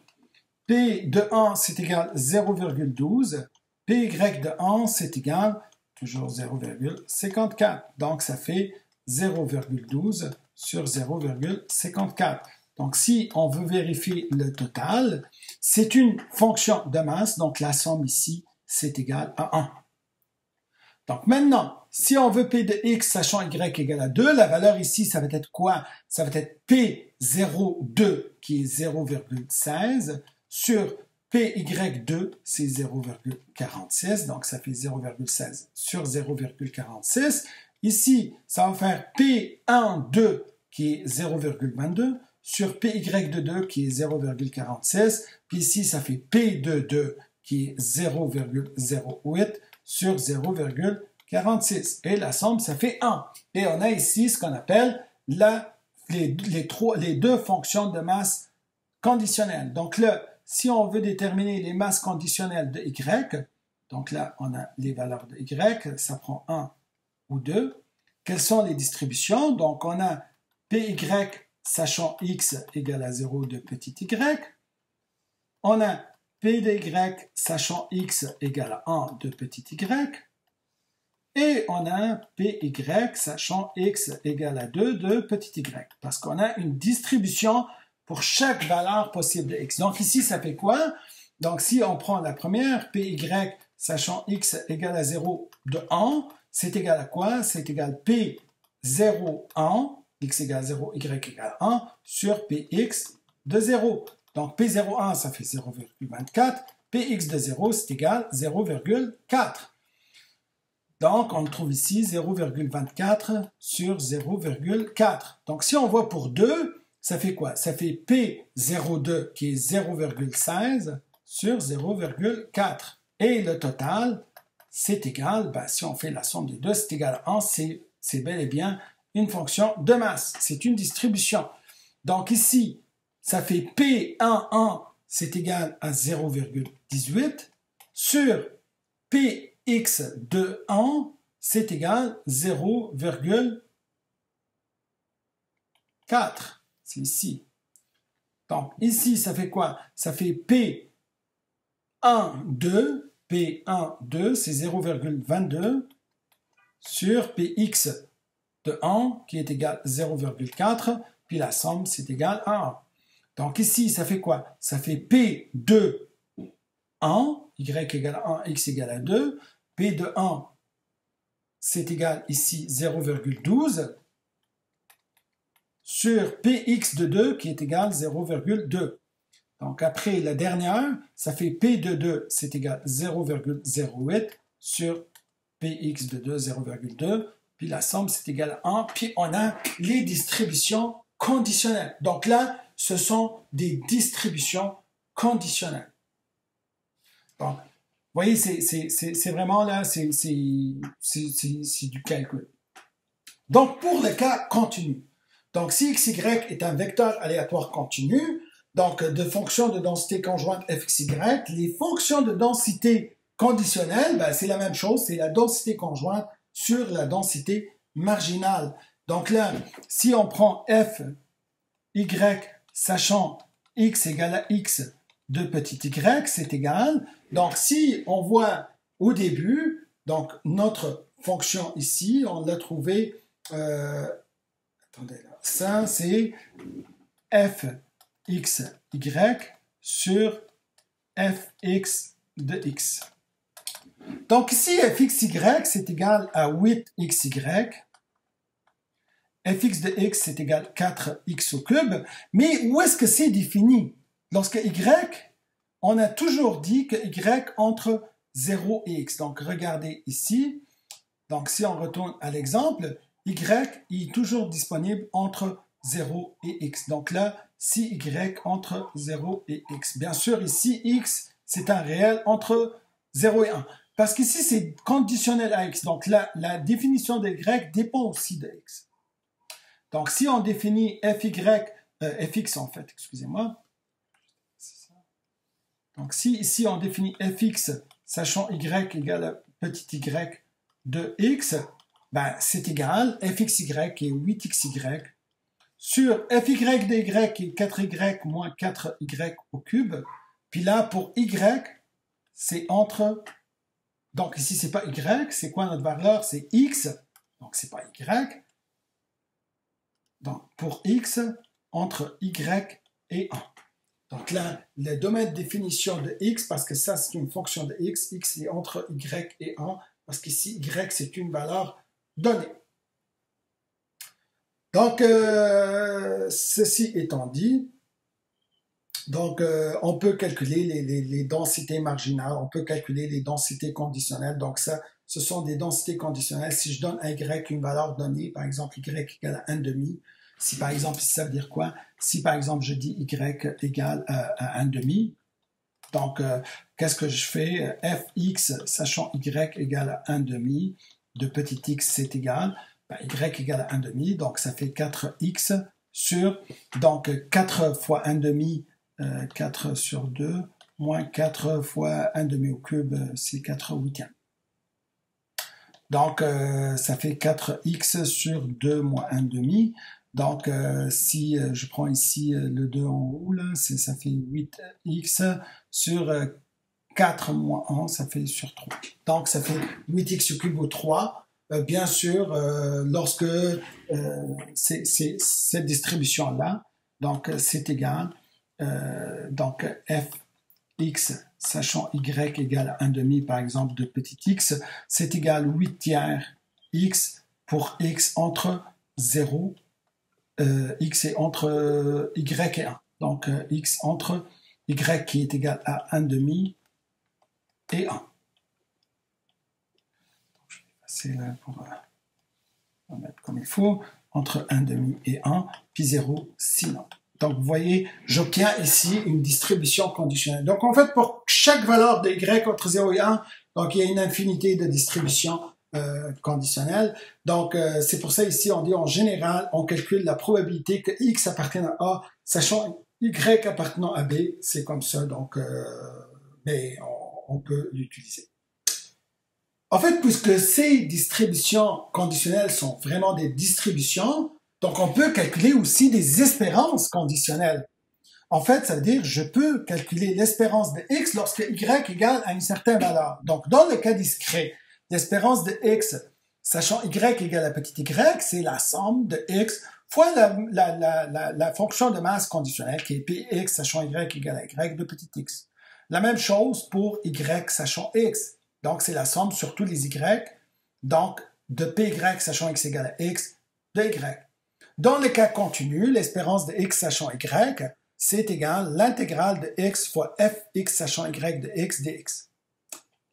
P de 1, c'est égal à 0,12. Py de 1, c'est égal toujours 0,54. Donc, ça fait 0,12 sur 0,54. Donc, si on veut vérifier le total, c'est une fonction de masse. Donc, la somme ici, c'est égal à 1. Donc, maintenant, si on veut P de x sachant y égale à 2, la valeur ici, ça va être quoi? Ça va être P02 qui est 0,16 sur PY2, c'est 0,46, donc ça fait 0,16 sur 0,46. Ici, ça va faire P12 qui est 0,22 sur PY2 qui est 0,46. Puis ici, ça fait P22 qui est 0,08 sur 0,46. Et la somme, ça fait 1. Et on a ici ce qu'on appelle les deux fonctions de masse conditionnelles. Donc là, si on veut déterminer les masses conditionnelles de y, donc là, on a les valeurs de y, ça prend 1 ou 2. Quelles sont les distributions? Donc, on a py sachant x égale à 0 de petit y. On a p de y sachant x égale à 1 de petit y. Et on a py sachant x égale à 2 de petit y. Parce qu'on a une distribution pour chaque valeur possible de x. Donc ici, ça fait quoi? Donc si on prend la première, py, sachant x égale à 0 de 1, c'est égal à quoi? C'est égal à p0, 1, x égale 0, y égale 1, sur px de 0. Donc p01, ça fait 0,24, px de 0, c'est égal à 0,4. Donc, on le trouve ici, 0,24 sur 0,4. Donc, si on voit pour 2, ça fait quoi? Ça fait P02 qui est 0,16 sur 0,4. Et le total, c'est égal, si on fait la somme des deux, c'est égal à 1. C'est bel et bien une fonction de masse. C'est une distribution. Donc, ici, ça fait P11, c'est égal à 0,18 sur Px de 1, c'est égal à 0,4. C'est ici. Donc, ici, ça fait quoi? Ça fait P12, P12, c'est 0,22 sur Px de 1, qui est égal à 0,4, puis la somme, c'est égal à 1. Donc, ici, ça fait quoi? Ça fait P2, 1, y égale à 1, x égale à 2, P de 1, c'est égal ici 0,12 sur Px de 2 qui est égal à 0,2. Donc après la dernière, ça fait P de 2, c'est égal à 0,08 sur Px de 2, 0,2, puis la somme c'est égal à 1, puis on a les distributions conditionnelles. Donc là, ce sont des distributions conditionnelles. Bon. Vous voyez, c'est vraiment là, c'est du calcul. Donc, pour le cas continu, donc si xy est un vecteur aléatoire continu, donc de fonction de densité conjointe fxy, les fonctions de densité conditionnelle, c'est la même chose, c'est la densité conjointe sur la densité marginale. Donc là, si on prend f, y, sachant x égale à x de petit y, c'est égal. Donc, si on voit au début, donc notre fonction ici, on l'a trouvé, attendez là, ça c'est fxy sur fx de x. Donc ici, fxy, c'est égal à 8xy, fx de x, c'est égal à 4x au cube, mais où est-ce que c'est défini? Lorsque y, on a toujours dit que y entre 0 et x. Donc, regardez ici. Donc, si on retourne à l'exemple, y est toujours disponible entre 0 et x. Donc là, si y entre 0 et x. Bien sûr, ici, x, c'est un réel entre 0 et 1. Parce qu'ici, c'est conditionnel à x. Donc là, la définition de y dépend aussi de x. Donc, si on définit fx en fait, excusez-moi. Donc, si ici on définit fx, sachant y égale à petit y de x, c'est égal fxy qui est 8xy sur fy de y qui est 4y moins 4y au cube. Puis là, pour y, c'est entre... Donc ici, c'est pas y, c'est quoi notre valeur? C'est x, donc c'est pas y. Donc pour x, entre y et 1. Donc là, le domaine de définition de x, parce que ça c'est une fonction de x, x est entre y et 1, parce qu'ici y c'est une valeur donnée. Donc, ceci étant dit, donc on peut calculer les densités marginales, on peut calculer les densités conditionnelles. Donc ça, ce sont des densités conditionnelles. Si je donne à y une valeur donnée, par exemple y égale à 1,5, si par exemple, ça veut dire quoi? Si par exemple je dis y égale à 1,5, donc qu'est-ce que je fais? Fx, sachant y égale à 1,5, de petit x c'est égal, y égale à 1,5, donc ça fait 4x sur, donc 4 fois 1,5, 4 sur 2, moins 4 fois 1,5 au cube, c'est 4 huitièmes. Donc, ça fait 4x sur 2 moins 1,5. Donc, si je prends ici le 2 en haut, là, ça fait 8x sur 4 moins 1, ça fait sur 3. Donc, ça fait 8x au cube au 3. Bien sûr, lorsque c'est cette distribution-là, Donc, c'est égal, donc fx, sachant y égale à 1 demi, par exemple, de petit x, c'est égal 8 tiers x pour x entre 0, x est entre y et 1. Donc, x entre y qui est égal à 1 demi et 1. Je vais passer là pour mettre comme il faut, entre 1 demi et 1, puis 0 sinon. Donc, vous voyez, j'obtiens ici une distribution conditionnelle. Donc, en fait, pour chaque valeur de y entre 0 et 1, donc il y a une infinité de distributions conditionnelles. Donc, c'est pour ça ici, on dit en général, on calcule la probabilité que x appartienne à A, sachant y appartenant à B. C'est comme ça, donc, mais on peut l'utiliser. En fait, puisque ces distributions conditionnelles sont vraiment des distributions, donc on peut calculer aussi des espérances conditionnelles. En fait, ça veut dire je peux calculer l'espérance de x lorsque y égale à une certaine valeur. Donc, dans le cas discret, l'espérance de x, sachant y égale à petit y, c'est la somme de x fois la fonction de masse conditionnelle qui est px, sachant y égale à y de petit x. La même chose pour y, sachant x. Donc, c'est la somme sur tous les y, donc de py, sachant x égale à x, de y. Dans le cas continu, l'espérance de x sachant y, c'est égal l'intégrale de x fois fx sachant y de x dx.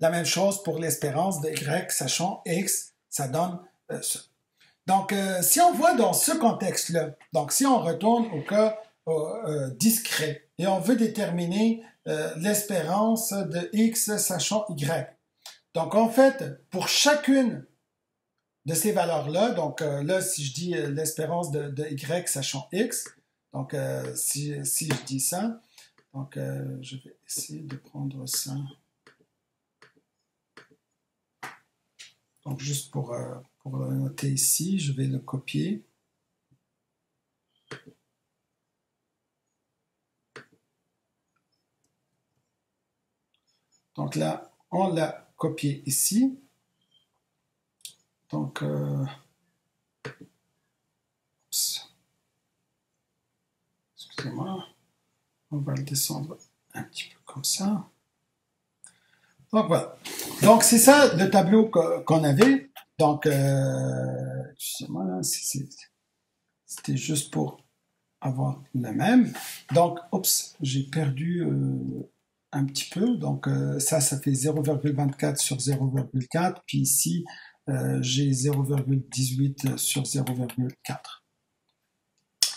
La même chose pour l'espérance de y sachant x, ça donne ça. Donc, si on voit dans ce contexte-là, donc si on retourne au cas discret et on veut déterminer l'espérance de x sachant y, donc, en fait, pour chacune de ces valeurs-là, donc là, si je dis l'espérance de y sachant x, donc si je dis ça, donc je vais essayer de prendre ça. Donc, juste pour le noter ici, je vais le copier. Donc là, on l'a copié ici. Donc, excusez-moi, on va le descendre un petit peu comme ça. Donc voilà. Donc c'est ça le tableau qu'on avait. Donc, excusez-moi, c'était juste pour avoir le même. Donc, oups, j'ai perdu un petit peu. Donc, ça fait 0,24 sur 0,4. Puis ici, j'ai 0,18 sur 0,4.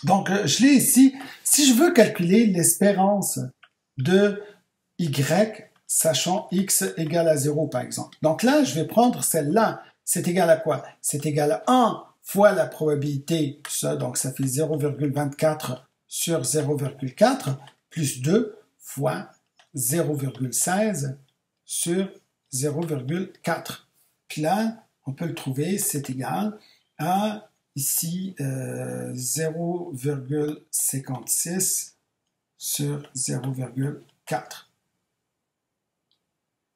Donc, je l'ai ici. Si je veux calculer l'espérance de y, sachant x égale à 0, par exemple. Donc là, je vais prendre celle-là. C'est égal à quoi? C'est égal à 1 fois la probabilité, ça, donc ça fait 0,24 sur 0,4, plus 2 fois 0,16 sur 0,4. Puis là, on peut le trouver, c'est égal à, ici, 0,56 sur 0,4.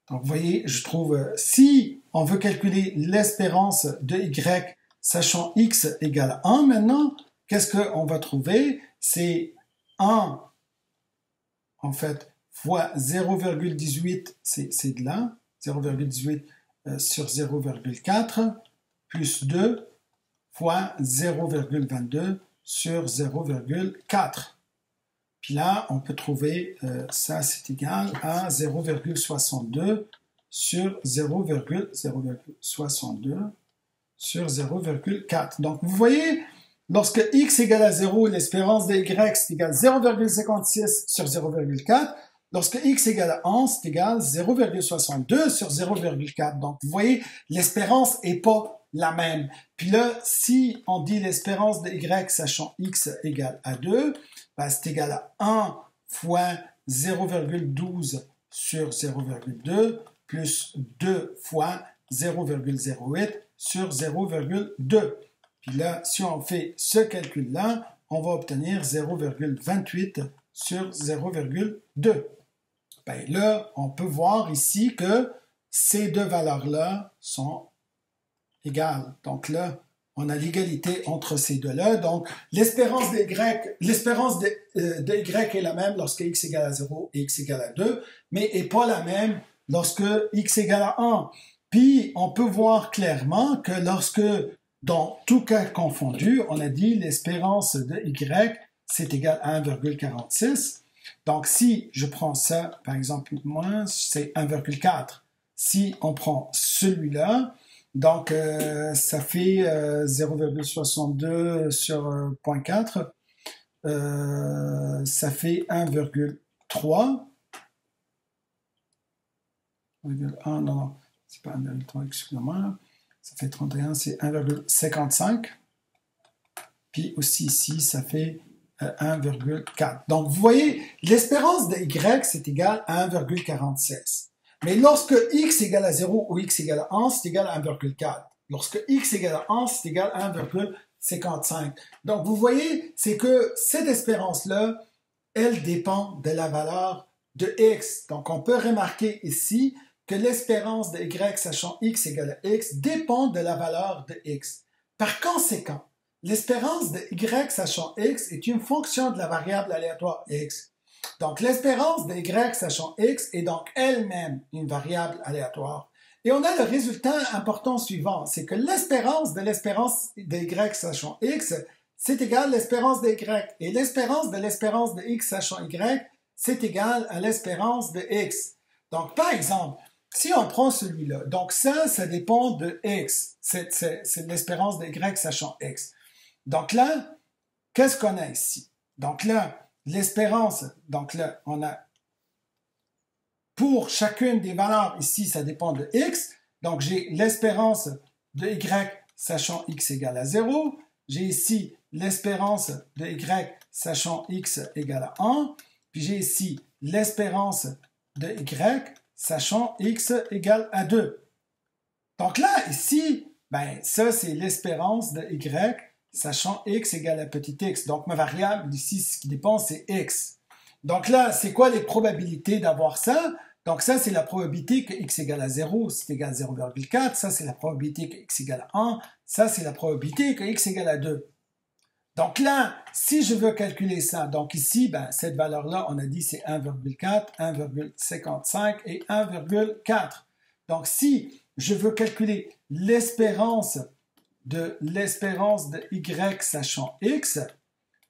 Donc, vous voyez, je trouve, si on veut calculer l'espérance de y, sachant x égale à 1 maintenant, qu'est-ce qu'on va trouver? C'est 1, en fait, fois 0,18, c'est de là, 0,18 sur 0,4, plus 2 fois 0,22 sur 0,4. Puis là, on peut trouver, ça c'est égal à 0,62 sur 0,62 sur 0,4. Donc, vous voyez, lorsque x égale à 0, l'espérance de y c'est égal à 0,56 sur 0,4. Lorsque x égale à 1, c'est égal à 0,62 sur 0,4. Donc, vous voyez, l'espérance n'est pas la même. Puis là, si on dit l'espérance de y sachant x égale à 2, ben, c'est égal à 1 fois 0,12 sur 0,2 plus 2 fois 0,08 sur 0,2. Puis là, si on fait ce calcul-là, on va obtenir 0,28 sur 0,2. Ben là, on peut voir ici que ces deux valeurs-là sont égales. Donc là, On a l'égalité entre ces deux-là. Donc, l'espérance de y est la même lorsque x égale à 0 et x égale à 2, mais n'est pas la même lorsque x égale à 1. Puis, on peut voir clairement que lorsque, dans tout cas confondu, on a dit l'espérance de y, c'est égal à 1,46. Donc, si je prends ça, par exemple, moi, c'est 1,4. Si on prend celui-là, donc ça fait 0,62 sur 0,4, ça fait 1,3. Non, non, c'est pas 1,3, excusez-moi. Ça fait 31, c'est 1,55. Puis aussi ici, ça fait 1,4. Donc, vous voyez, l'espérance de y, c'est égal à 1,46. Mais lorsque x égale à 0 ou x égale à 1, c'est égal à 1,4. Lorsque x égale à 1, c'est égal à 1,55. Donc, vous voyez, c'est que cette espérance-là, elle dépend de la valeur de x. Donc, on peut remarquer ici que l'espérance de y, sachant x égale à x, dépend de la valeur de x. Par conséquent, l'espérance de y, sachant x, est une fonction de la variable aléatoire x. Donc, l'espérance de y, sachant x, est donc elle-même une variable aléatoire. Et on a le résultat important suivant, c'est que l'espérance de y, sachant x, c'est égal à l'espérance de y. Et l'espérance de x, sachant y, c'est égal à l'espérance de x. Donc, par exemple, si on prend celui-là, donc ça dépend de x. C'est l'espérance de y, sachant x. Donc là, qu'est-ce qu'on a ici? Donc là, l'espérance, donc là, on a pour chacune des valeurs ici, ça dépend de x. Donc, j'ai l'espérance de y sachant x égale à 0. J'ai ici l'espérance de y sachant x égale à 1. Puis j'ai ici l'espérance de y sachant x égale à 2. Donc là, ici, ben, ça, c'est l'espérance de y sachant x égale à petit x. Donc, ma variable ici, ce qui dépend, c'est x. Donc là, c'est quoi les probabilités d'avoir ça? Donc ça, c'est la probabilité que x égale à 0, c'est égal à 0,4. Ça, c'est la probabilité que x égale à 1. Ça, c'est la probabilité que x égale à 2. Donc là, si je veux calculer ça, donc ici, ben, cette valeur-là, on a dit c'est 1,4, 1,55 et 1,4. Donc si je veux calculer l'espérance de y sachant x,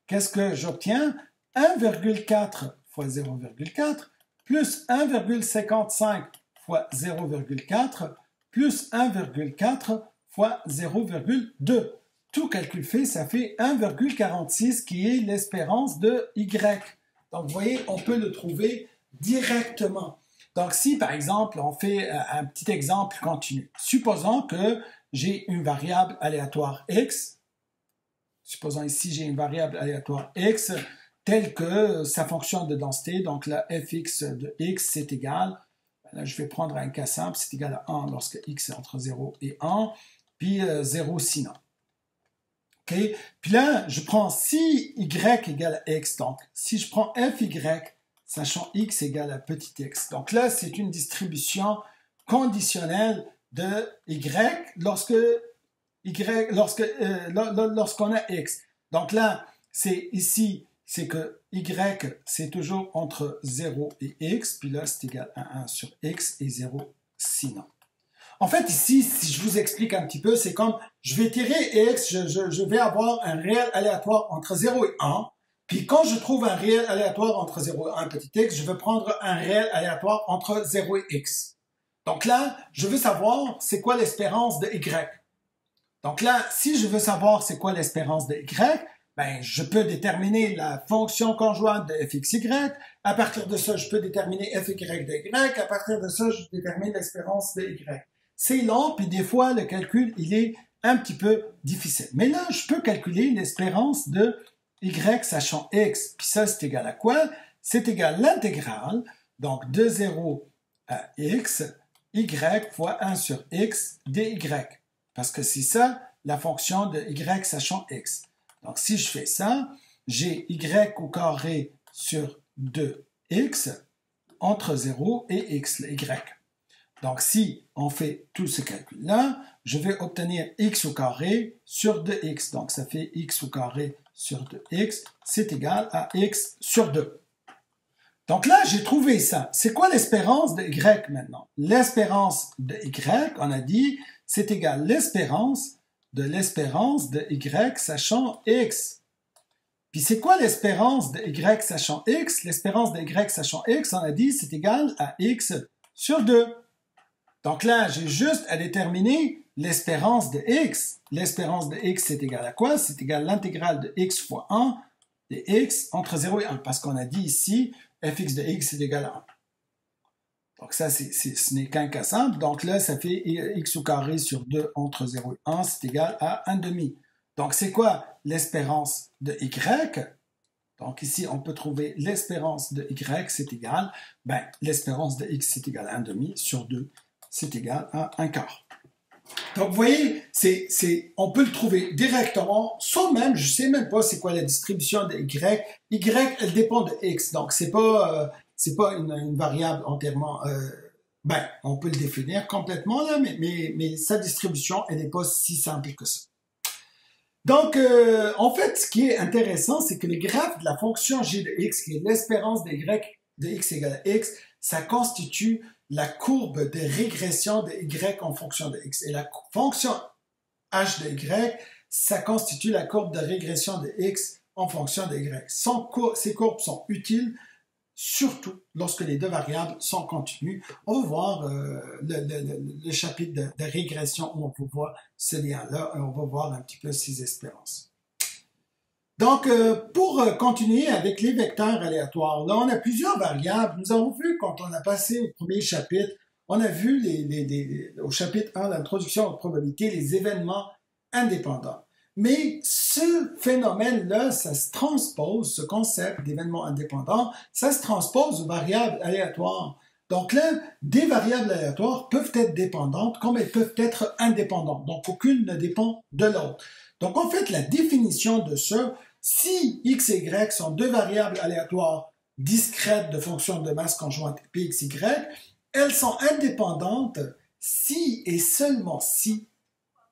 qu'est-ce que j'obtiens? 1,4 fois 0,4 plus 1,55 fois 0,4 plus 1,4 fois 0,2. Tout calcul fait, ça fait 1,46 qui est l'espérance de y. Donc, vous voyez, on peut le trouver directement. Donc, si, par exemple, on fait un petit exemple continu. Supposons que j'ai une variable aléatoire x. Supposons ici, j'ai une variable aléatoire x telle que sa fonction de densité, donc la fx de x, c'est égal, là, je vais prendre un cas simple, c'est égal à 1 lorsque x est entre 0 et 1, puis 0 sinon. Okay? Puis là, je prends si y égale à x, donc si je prends fy, sachant x égale à petit x, donc là, c'est une distribution conditionnelle de y lorsqu'on a x. Donc là, c'est ici, c'est que y, c'est toujours entre 0 et x, puis là, c'est égal à 1 sur x et 0 sinon. En fait, ici, si je vous explique un petit peu, c'est comme je vais tirer x, je vais avoir un réel aléatoire entre 0 et 1, puis quand je trouve un réel aléatoire entre 0 et 1 petit x, je vais prendre un réel aléatoire entre 0 et x. Donc là, je veux savoir c'est quoi l'espérance de y. Donc là, si je veux savoir c'est quoi l'espérance de y, ben, je peux déterminer la fonction conjointe de fxy. À partir de ça, je peux déterminer fy de y. À partir de ça, je détermine l'espérance de y. C'est long, puis des fois, le calcul, il est un petit peu difficile. Mais là, je peux calculer l'espérance de y sachant x. Puis ça, c'est égal à quoi? C'est égal à l'intégrale, donc de 0 à x, y fois 1 sur x dy. Parce que c'est ça, la fonction de y sachant x. Donc, si je fais ça, j'ai y au carré sur 2x entre 0 et x, y. Donc, si on fait tout ce calcul-là, je vais obtenir x au carré sur 2x. Donc, ça fait x au carré sur 2x, c'est égal à x sur 2. Donc là, j'ai trouvé ça. C'est quoi l'espérance de y maintenant? L'espérance de y, on a dit, c'est égal à l'espérance de y sachant x. Puis c'est quoi l'espérance de y sachant x? L'espérance de y sachant x, on a dit, c'est égal à x sur 2. Donc là, j'ai juste à déterminer l'espérance de x. L'espérance de x, c'est égal à quoi? C'est égal à l'intégrale de x fois 1 de x entre 0 et 1. Parce qu'on a dit ici, fx de x est égal à 1. Donc ça, ce n'est qu'un cas simple. Donc là, ça fait x au carré sur 2 entre 0 et 1, c'est égal à 1 demi. Donc c'est quoi l'espérance de y? Donc ici, on peut trouver l'espérance de y, c'est égal, l'espérance de x, c'est égal à 1 demi sur 2, c'est égal à 1 quart. Donc vous voyez, on peut le trouver directement, sans même, je ne sais même pas c'est quoi la distribution de y. Y, elle dépend de x, donc c'est pas une variable entièrement, on peut le définir complètement là, mais sa distribution, elle n'est pas si simple que ça. Donc, en fait, ce qui est intéressant, c'est que le graphe de la fonction g de x, qui est l'espérance de y de x égale à x, ça constitue la courbe de régression de y en fonction de x. Et la fonction h de y, ça constitue la courbe de régression de x en fonction de y. Ces courbes sont utiles, surtout lorsque les deux variables sont continues. On va voir le chapitre de régression où on peut voir ce lien-là et on va voir un petit peu ces espérances. Donc, pour continuer avec les vecteurs aléatoires, là, on a plusieurs variables. Nous avons vu, quand on a passé au premier chapitre, on a vu au chapitre 1, l'introduction aux probabilités, les événements indépendants. Mais ce phénomène-là, ça se transpose, ce concept d'événements indépendants, ça se transpose aux variables aléatoires. Donc là, des variables aléatoires peuvent être dépendantes comme elles peuvent être indépendantes. Donc aucune ne dépend de l'autre. Donc en fait, la définition de ça, si x et y sont deux variables aléatoires discrètes de fonction de masse conjointe px, y, elles sont indépendantes si et seulement si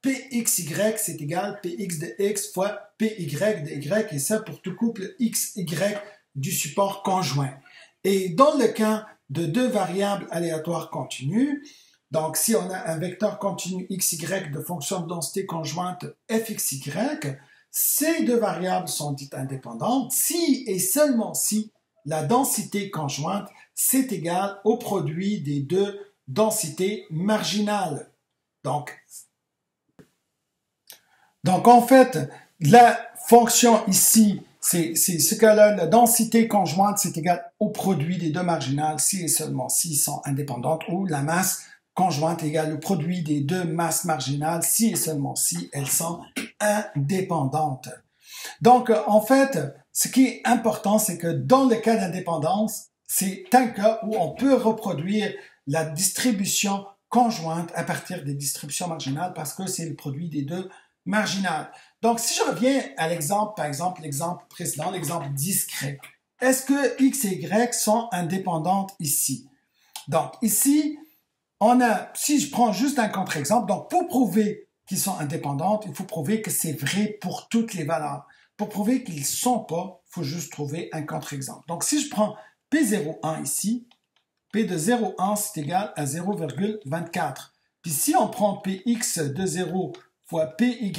Pxy, c'est égal Px de x fois Py de y, et ça pour tout couple xy du support conjoint. Et dans le cas de deux variables aléatoires continues, donc si on a un vecteur continu xy de fonction de densité conjointe fxy, ces deux variables sont dites indépendantes si et seulement si la densité conjointe c'est égal au produit des deux densités marginales. Donc, en fait, la fonction ici, c'est ce cas-là, la densité conjointe, c'est égal au produit des deux marginales si et seulement si sont indépendantes, ou la masse conjointe égale au produit des deux masses marginales si et seulement si elles sont indépendantes. Donc, en fait, ce qui est important, c'est que dans le cas d'indépendance, c'est un cas où on peut reproduire la distribution conjointe à partir des distributions marginales parce que c'est le produit des deux marginales. Donc, si je reviens à l'exemple, par exemple, l'exemple précédent, l'exemple discret, est-ce que x et y sont indépendantes ici? Donc, ici, si je prends juste un contre-exemple, donc pour prouver qu'ils sont indépendantes, il faut prouver que c'est vrai pour toutes les valeurs. Pour prouver qu'ils ne sont pas, il faut juste trouver un contre-exemple. Donc, si je prends P01 ici, P de 0,1, c'est égal à 0,24. Puis si on prend Px de 0 fois Py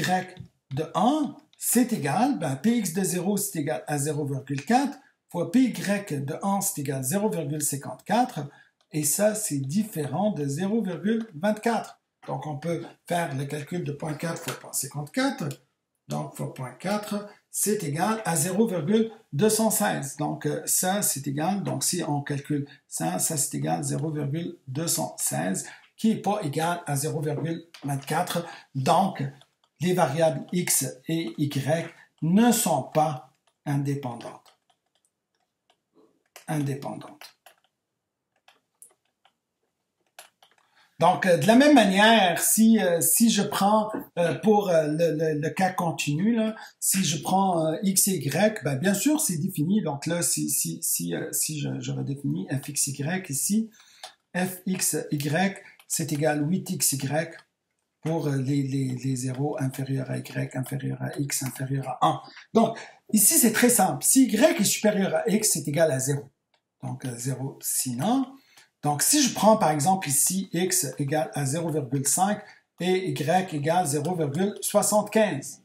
de 1, c'est égal, Px de 0, c'est égal à 0,4, fois Py de 1, c'est égal à 0,54, et ça, c'est différent de 0,24. Donc, on peut faire le calcul de 0,4 fois 0,54, donc fois 0,4, c'est égal à 0,216. Donc, ça, c'est égal, donc si on calcule ça, c'est égal à 0,216, qui n'est pas égal à 0,24. Donc, les variables x et y ne sont pas indépendantes. Donc, de la même manière, si je prends pour le cas continu, là, si je prends x et y, bien sûr, c'est défini. Donc là, si je redéfinis fxy ici, fxy, c'est égal 8xy pour les zéros inférieurs à y, inférieurs à x, inférieurs à 1. Donc, ici, c'est très simple. Si y est supérieur à x, c'est égal à 0. Donc, 0 sinon. Donc, si je prends, par exemple, ici, x égale à 0,5 et y égale 0,75.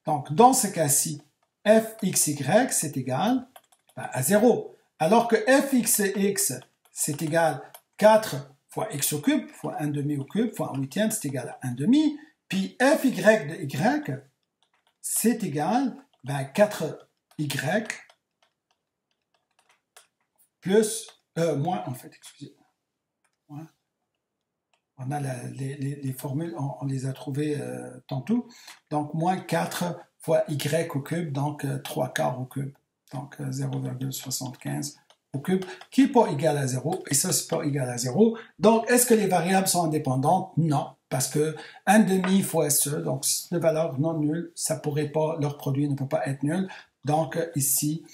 Donc, dans ce cas-ci, fxy, c'est égal à 0. Alors que fxx, c'est égal 4 fois x au cube, fois 1 demi au cube, fois 1 huitième, c'est égal à 1 demi. Puis fy de y, c'est égal à 4y plus, moins en fait, excusez-moi. On a les formules, on les a trouvées tantôt. Donc, moins 4 fois y au cube, donc 3 quarts au cube. Donc, 0,75 au cube, qui n'est pas égal à 0, et ça, c'est pas égal à 0. Donc, est-ce que les variables sont indépendantes? Non, parce que 1 demi fois ce, donc de valeur non nulle, ça pourrait pas, leur produit ne peut pas être nul. Donc, ici,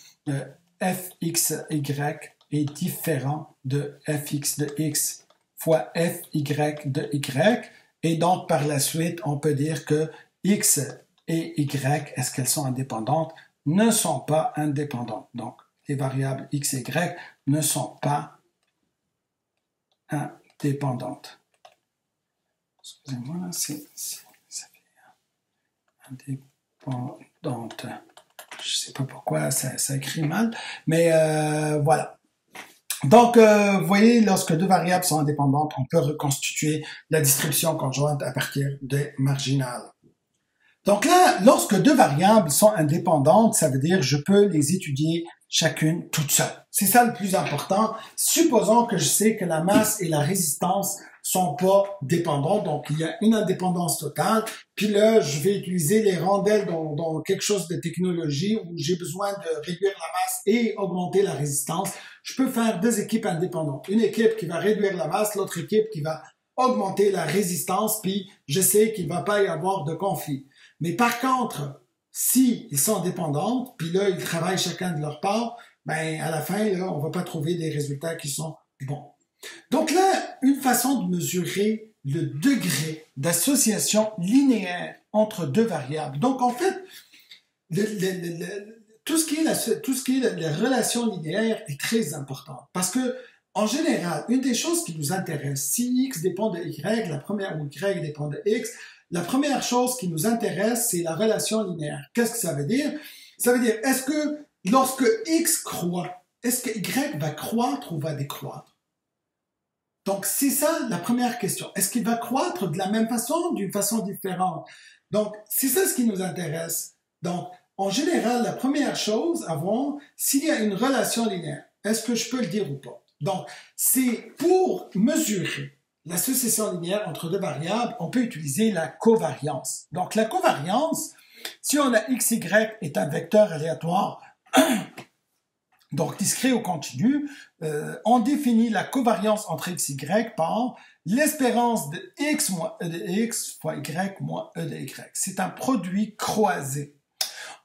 fxy est différent de fx de x fois fy de y, et donc, par la suite, on peut dire que x et y, est-ce qu'elles sont indépendantes? Ne sont pas indépendantes. Donc, les variables x et y ne sont pas indépendantes. Excusez-moi, là, ça fait indépendante. Je ne sais pas pourquoi ça écrit mal, mais voilà. Donc, vous voyez, lorsque deux variables sont indépendantes, on peut reconstituer la distribution conjointe à partir des marginales. Donc là, lorsque deux variables sont indépendantes, ça veut dire que je peux les étudier chacune toute seule. C'est ça le plus important. Supposons que je sais que la masse et la résistance sont pas dépendantes, donc il y a une indépendance totale, puis là, je vais utiliser les rondelles dans quelque chose de technologie où j'ai besoin de réduire la masse et augmenter la résistance. Je peux faire deux équipes indépendantes. Une équipe qui va réduire la masse, l'autre équipe qui va augmenter la résistance, puis je sais qu'il ne va pas y avoir de conflit. Mais par contre, si ils sont dépendants, puis là, ils travaillent chacun de leur part, ben à la fin, là, on va pas trouver des résultats qui sont bons. Donc là, une façon de mesurer le degré d'association linéaire entre deux variables. Donc en fait, tout ce qui est la relation linéaire est très important parce que en général, une des choses qui nous intéresse, si x dépend de y, la première ou y dépend de x, la première chose qui nous intéresse, c'est la relation linéaire. Qu'est-ce que ça veut dire? Ça veut dire, est-ce que lorsque x croît, est-ce que y va croître ou va décroître? Donc, c'est ça la première question. Est-ce qu'il va croître de la même façon, d'une façon différente? Donc, c'est ça ce qui nous intéresse. Donc, en général, la première chose à voir, s'il y a une relation linéaire, est-ce que je peux le dire ou pas? Donc, c'est pour mesurer l'association linéaire entre deux variables, on peut utiliser la covariance. Donc, la covariance, si on a x, y est un vecteur aléatoire, donc discret ou continu, on définit la covariance entre x, y par l'espérance de x moins e de x fois y moins e de y. C'est un produit croisé.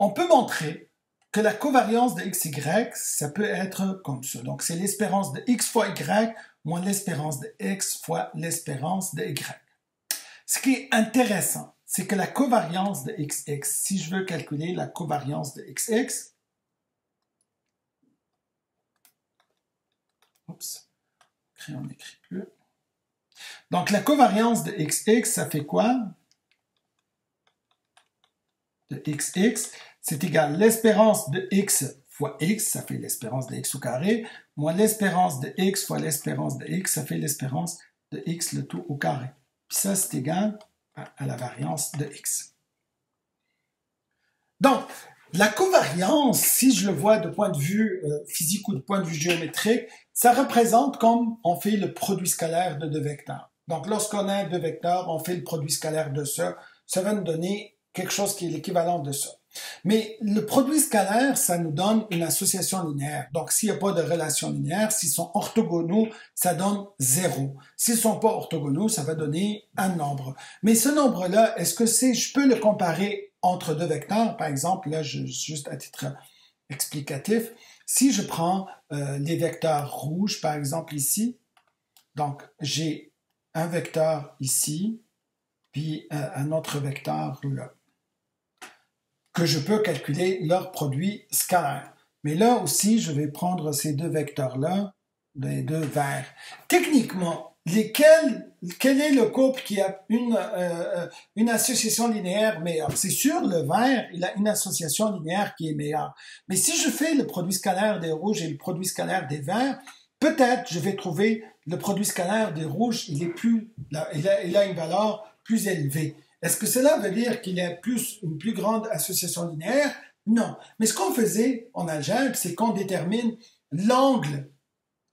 On peut montrer que la covariance de x, y, ça peut être comme ça. Donc, c'est l'espérance de x fois y moins l'espérance de x fois l'espérance de y. Ce qui est intéressant, c'est que la covariance de xx, si je veux calculer la covariance de xx, oups, on n'écrit plus. Donc, la covariance de xx, ça fait quoi? De xx, c'est égal à l'espérance de x fois x, ça fait l'espérance de x au carré, moins l'espérance de x fois l'espérance de x, ça fait l'espérance de x le tout au carré. Puis ça, c'est égal à la variance de x. Donc, la covariance, si je le vois de point de vue physique ou de point de vue géométrique, ça représente comme on fait le produit scalaire de deux vecteurs. Donc, lorsqu'on a deux vecteurs, on fait le produit scalaire de ça. Ça va nous donner quelque chose qui est l'équivalent de ça. Mais le produit scalaire, ça nous donne une association linéaire. Donc, s'il n'y a pas de relation linéaire, s'ils sont orthogonaux, ça donne 0. S'ils ne sont pas orthogonaux, ça va donner un nombre. Mais ce nombre-là, est-ce que je peux le comparer entre deux vecteurs? Par exemple, là, juste à titre explicatif, si je prends les vecteurs rouges, par exemple ici, donc j'ai un vecteur ici, puis un autre vecteur là, que je peux calculer leur produit scalaire. Mais là aussi, je vais prendre ces deux vecteurs-là, les deux verts. Techniquement, quel est le couple qui a une association linéaire meilleure? C'est sûr, le vert, il a une association linéaire qui est meilleure. Mais si je fais le produit scalaire des rouges et le produit scalaire des verts, peut-être je vais trouver le produit scalaire des rouges, il a une valeur plus élevée. Est-ce que cela veut dire qu'il y a une plus grande association linéaire? Non. Mais ce qu'on faisait en algèbre, c'est qu'on détermine l'angle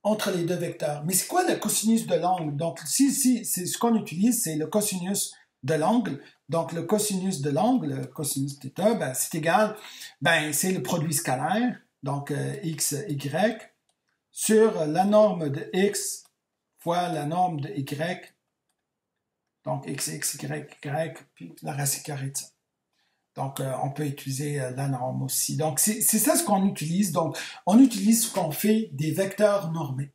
entre les deux vecteurs. Mais c'est quoi le cosinus de l'angle? Donc, c'est ce qu'on utilise, c'est le cosinus de l'angle. Donc, le cosinus de l'angle, le cosinus θ, ben, c'est égal, ben, c'est le produit scalaire, donc x, y, sur la norme de x fois la norme de y, donc x, y, puis la racine carrée de ça. Donc, on peut utiliser la norme aussi. Donc, c'est ça ce qu'on utilise. Donc, on utilise ce qu'on fait des vecteurs normés.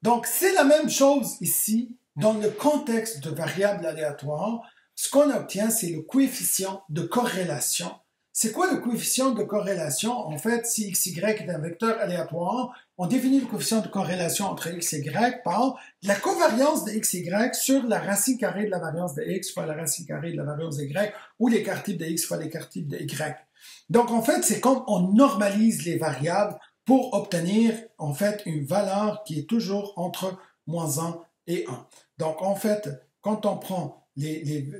Donc, c'est la même chose ici dans le contexte de variables aléatoires. Ce qu'on obtient, c'est le coefficient de corrélation. C'est quoi le coefficient de corrélation? En fait, si x, y est un vecteur aléatoire, on définit le coefficient de corrélation entre x et y par la covariance de x, y sur la racine carrée de la variance de x fois la racine carrée de la variance de y, ou l'écart type de x fois l'écart type de y. Donc, en fait, c'est comme on normalise les variables pour obtenir, en fait, une valeur qui est toujours entre -1 et 1. Donc, en fait, quand on prend les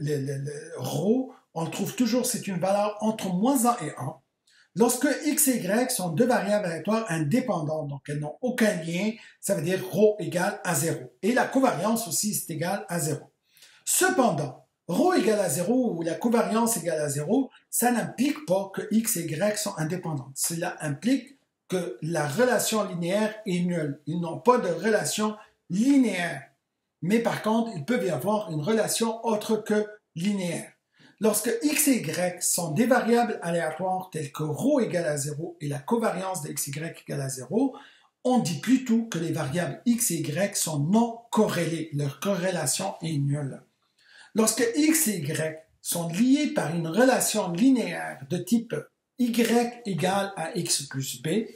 ρ, on trouve toujours, c'est une valeur entre -1 et 1. Lorsque x et y sont deux variables aléatoires indépendantes, donc elles n'ont aucun lien, ça veut dire ρ égale à 0. Et la covariance aussi, c'est égal à 0. Cependant, ρ égale à 0 ou la covariance égale à 0, ça n'implique pas que x et y sont indépendantes. Cela implique que la relation linéaire est nulle. Ils n'ont pas de relation linéaire. Mais par contre, il peut y avoir une relation autre que linéaire. Lorsque x et y sont des variables aléatoires telles que ρ égale à 0 et la covariance de x, y égale à 0, on dit plutôt que les variables x et y sont non corrélées. Leur corrélation est nulle. Lorsque x et y sont liés par une relation linéaire de type y égale à x plus b,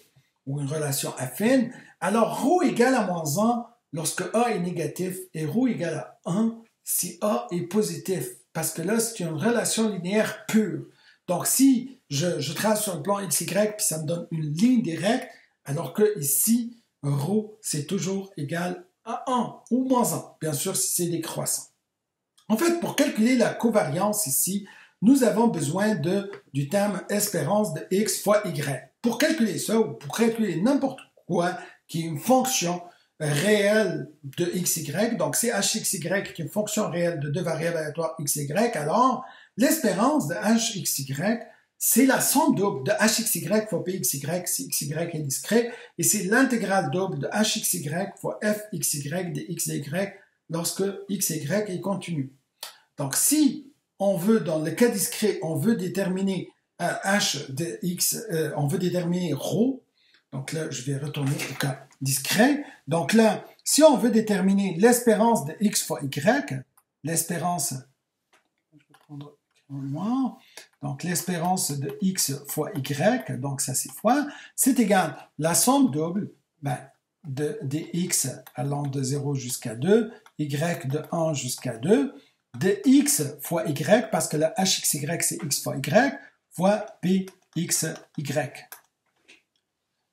ou une relation affine, alors ρ égale à -1 lorsque a est négatif et ρ égale à 1 si a est positif. Parce que là, c'est une relation linéaire pure. Donc, si je trace sur le plan x, y, puis ça me donne une ligne directe, alors que ici, ρ, c'est toujours égal à 1 ou -1, bien sûr, si c'est décroissant. En fait, pour calculer la covariance ici, nous avons besoin du terme espérance de x fois y. Pour calculer ça, ou pour calculer n'importe quoi qui est une fonction réelle de x, y, donc c'est hxy qui est une fonction réelle de deux variables aléatoires x, y, alors l'espérance de hxy, c'est la somme double de hxy fois pxy si xy est discret, et c'est l'intégrale double de hxy fois fxy de xy lorsque xy est continu. Donc si on veut, dans le cas discret, on veut déterminer h de x, on veut déterminer ρ, donc là, je vais retourner au cas discret. Donc là, si on veut déterminer l'espérance de x fois y, l'espérance, je vais prendre noir, donc l'espérance de x fois y, donc ça c'est fois, c'est égal la somme double de dx allant de 0 jusqu'à 2, y de 1 jusqu'à 2, de x fois y, parce que la hxy c'est x fois y, fois pxy.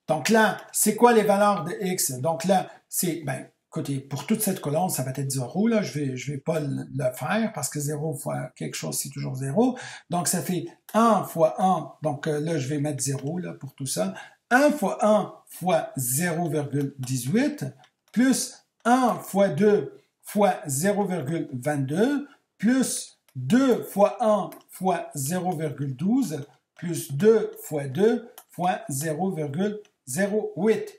Donc là, c'est quoi les valeurs de x? Donc là, c'est, écoutez, pour toute cette colonne, ça va être 0, là, je vais pas le faire, parce que 0 fois quelque chose, c'est toujours 0. Donc ça fait 1 fois 1, donc là, je vais mettre 0, là, pour tout ça. 1 fois 1 fois 0,18, plus 1 fois 2 fois 0,22, plus 2 fois 1 fois 0,12, plus 2 fois 2 fois 0,08.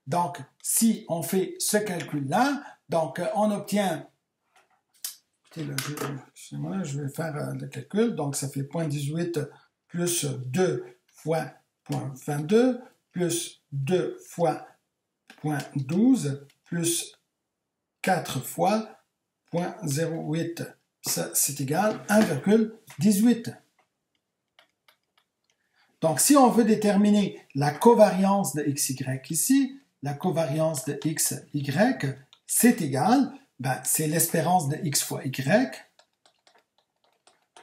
Donc, si on fait ce calcul-là, donc on obtient, écoutez, je vais faire le calcul, donc ça fait 0,18 plus 2 fois 0,22, plus 2 fois 0,12, plus 4 fois 0.08. Ça, c'est égal à 1,18. Donc, si on veut déterminer la covariance de xy ici, la covariance de xy, c'est égal, c'est l'espérance de x fois y,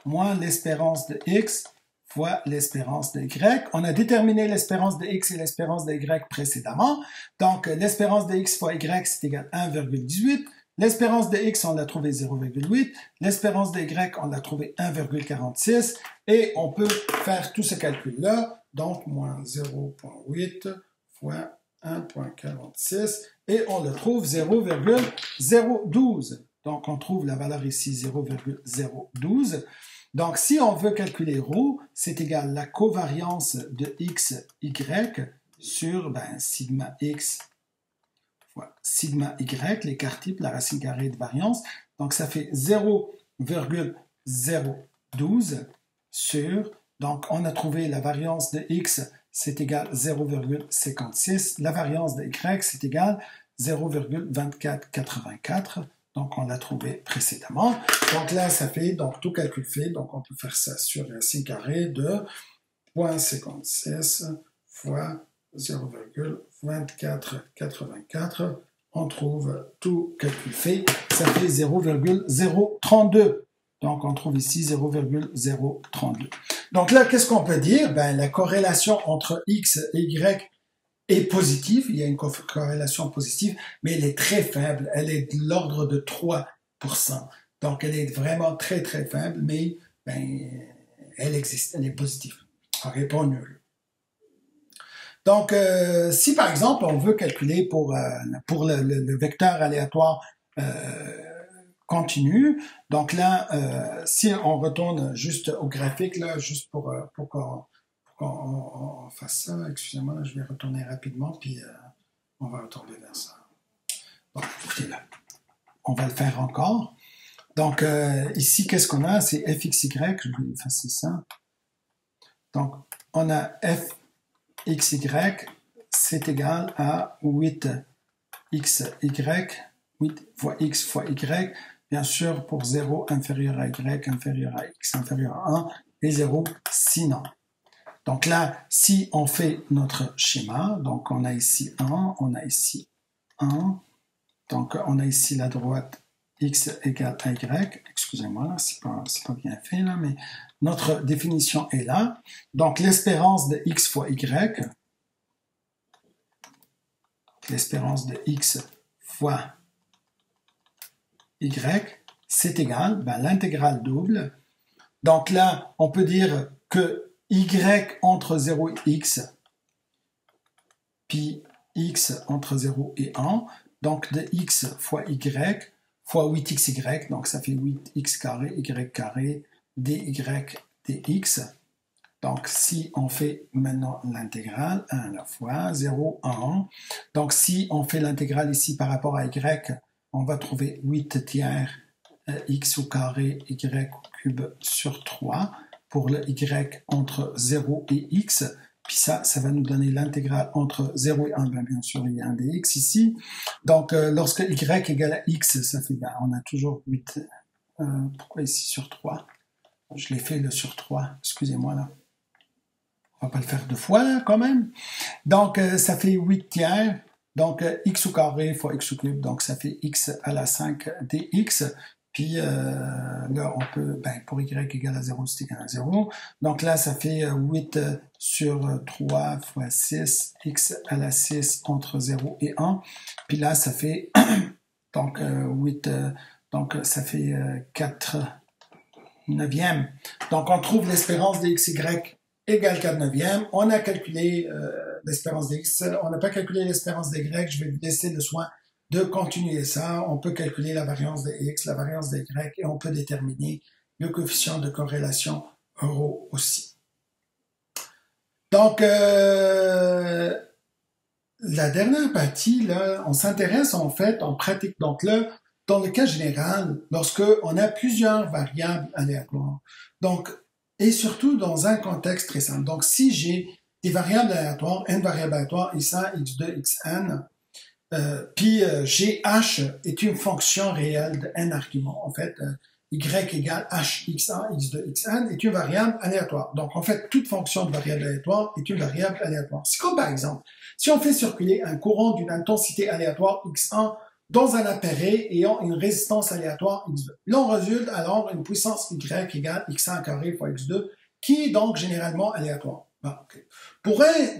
moins l'espérance de x fois l'espérance de y. On a déterminé l'espérance de x et l'espérance de y précédemment. Donc, l'espérance de x fois y, c'est égal à 1,18. L'espérance de x, on l'a trouvé 0,8. L'espérance de y, on l'a trouvé 1,46. Et on peut faire tout ce calcul-là. Donc, moins 0,8 fois 1,46. Et on le trouve 0,012. Donc, on trouve la valeur ici 0,012. Donc, si on veut calculer ρ, c'est égal à la covariance de x, y sur sigma x fois sigma y, l'écart type, la racine carrée de variance. Donc, ça fait 0,012 sur, donc on a trouvé la variance de x, c'est égal à 0,56. La variance de y, c'est égal à 0,2484. Donc, on l'a trouvé précédemment. Donc là, ça fait, donc tout calcul fait, donc on peut faire ça sur racine carrée de 0,56 fois 0,2484. On trouve tout calcul fait, ça fait 0,032. Donc, on trouve ici 0,032. Donc là, qu'est-ce qu'on peut dire? La corrélation entre x et y est positive, il y a une corrélation positive, mais elle est très faible, elle est de l'ordre de 3%. Donc, elle est vraiment très, très faible, mais elle existe, elle est positive. Elle n'est pas nulle. Donc, si par exemple, on veut calculer pour le vecteur aléatoire continu, donc là, si on retourne juste au graphique, là, juste pour qu'on fasse ça. Excusez-moi, je vais retourner rapidement, puis on va retourner vers ça. Bon, écoutez là. On va le faire encore. Donc, ici, qu'est-ce qu'on a? C'est fxy, je vais effacer ça. Donc, on a fxy, c'est égal à 8xy, 8 fois x fois y, bien sûr, pour 0 inférieur à y, inférieur à x, inférieur à 1, et 0 sinon. Donc là, si on fait notre schéma, donc on a ici 1, on a ici 1, donc on a ici la droite x égale à y, excusez-moi, c'est pas bien fait là, mais notre définition est là. Donc l'espérance de x fois y, l'espérance de x fois y, c'est égal, l'intégrale double. Donc là, on peut dire que y entre 0 et x, puis x entre 0 et 1, donc de x fois y fois 8xy, donc ça fait 8x carré, y carré, dy dx. Donc si on fait maintenant l'intégrale, 1 à la fois, 0 à 1, donc si on fait l'intégrale ici par rapport à y, on va trouver 8 tiers x au carré, y au cube sur 3, pour le y entre 0 et x, puis ça va nous donner l'intégrale entre 0 et 1, bien sûr, il y a un dx ici. Donc, lorsque y égale à x, ça fait, on a toujours 8, pourquoi ici sur 3? Je l'ai fait le sur 3, excusez-moi là. On va pas le faire deux fois, là, quand même. Donc, ça fait 8 tiers, donc x au carré fois x au cube, donc ça fait x à la 5 dx. Puis là, on peut, pour y égale à 0, c'est égal à 0. Donc là, ça fait 8 sur 3 fois 6, x à la 6 entre 0 et 1. Puis là, ça fait donc 8, donc ça fait 4 neuvièmes. Donc on trouve l'espérance de xy égale 4 neuvièmes. On a calculé l'espérance de x. On n'a pas calculé l'espérance de y. Je vais vous laisser le soin de continuer ça. On peut calculer la variance de x, la variance de y, et on peut déterminer le coefficient de corrélation ρ aussi. Donc, la dernière partie, là, on s'intéresse en fait en pratique. Donc là, dans le cas général, lorsque on a plusieurs variables aléatoires, donc, et surtout dans un contexte très simple. Donc, si j'ai des variables aléatoires, n variables aléatoires, x1, x2, xn, GH est une fonction réelle de n arguments. En fait, y égale h, x1, x2, xn est une variable aléatoire. Donc, en fait, toute fonction de variable aléatoire est une variable aléatoire. C'est comme par exemple, si on fait circuler un courant d'une intensité aléatoire x1 dans un appareil ayant une résistance aléatoire x2. Là, on résulte alors une puissance y égale x1 carré fois x2, qui est donc généralement aléatoire. Bon, okay.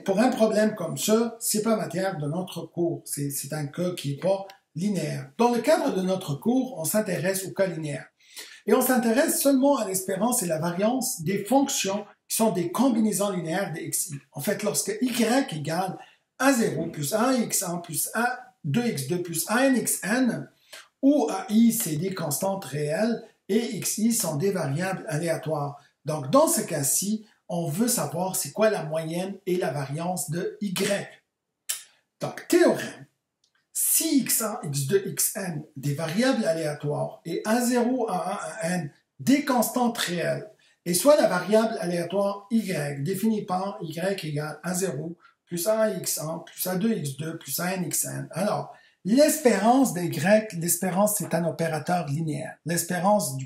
Pour un problème comme ça, c'est pas matière de notre cours. C'est un cas qui est pas linéaire. Dans le cadre de notre cours, on s'intéresse au cas linéaire. Et on s'intéresse seulement à l'espérance et la variance des fonctions qui sont des combinaisons linéaires de xi. En fait, lorsque y égale a0 plus a1x1 plus a2x2 plus anxn, où ai c'est des constantes réelles et xi sont des variables aléatoires. Donc, dans ce cas-ci, on veut savoir c'est quoi la moyenne et la variance de y. Donc, théorème. Si x1, x2, xn des variables aléatoires et a0, a1, an des constantes réelles, et soit la variable aléatoire y définie par y égale a0 plus a1x1 plus a2x2 plus anxn. Alors, l'espérance de y, l'espérance c'est un opérateur linéaire. L'espérance de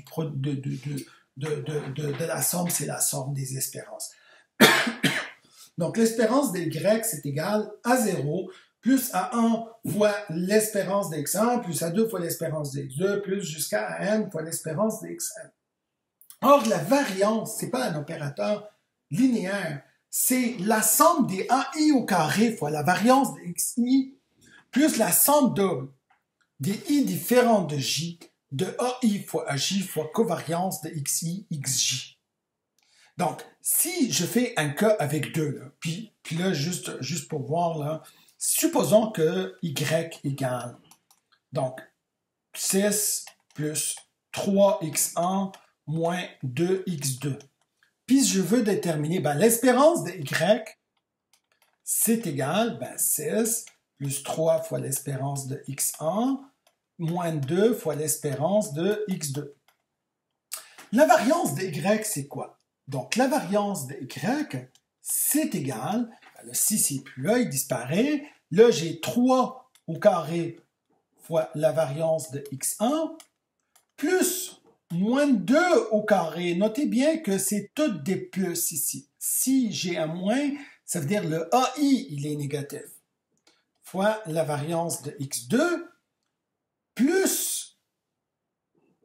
la somme, c'est la somme des espérances. Donc, l'espérance de y, c'est égal à 0 plus A1 fois l'espérance de x1 plus A2 fois l'espérance de x2 plus jusqu'à n fois l'espérance de xn. Or, la variance, c'est pas un opérateur linéaire, c'est la somme des AI au carré fois la variance de xi plus la somme double des i différentes de j de AI fois AJ fois covariance de xi, xj. Donc, si je fais un cas avec 2, là, puis là, juste pour voir, là, supposons que y égale, donc, 6 plus 3x1 moins 2x2. Puis je veux déterminer, l'espérance de y, c'est égal, 6 plus 3 fois l'espérance de x1 moins 2 fois l'espérance de x2. La variance de y, c'est quoi? Donc, la variance de y, c'est égal, le 6 n'est plus là, il disparaît. Là, j'ai 3 au carré fois la variance de x1, plus moins 2 au carré. Notez bien que c'est toutes des plus ici. Si j'ai un moins, ça veut dire le AI, il est négatif. Fois la variance de x2, plus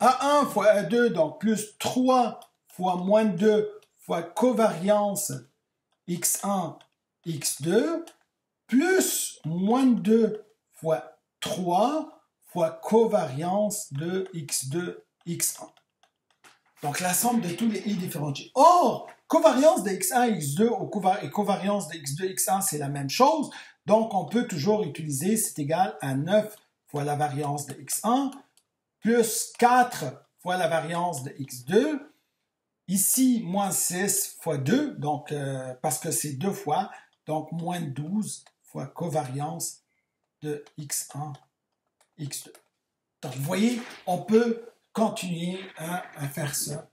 A1 fois A2, donc plus 3 fois moins 2 fois covariance x1, x2, plus moins 2 fois 3 fois covariance de x2, x1. Donc, la somme de tous les i différentiels. Or, covariance de x1, x2 et covariance de x2, x1, c'est la même chose. Donc, on peut toujours utiliser, c'est égal à 9 fois la variance de x1, plus 4 fois la variance de x2. Ici, moins 6 fois 2, donc parce que c'est 2 fois, donc moins 12 fois covariance de x1, x2. Donc, vous voyez, on peut continuer à faire ça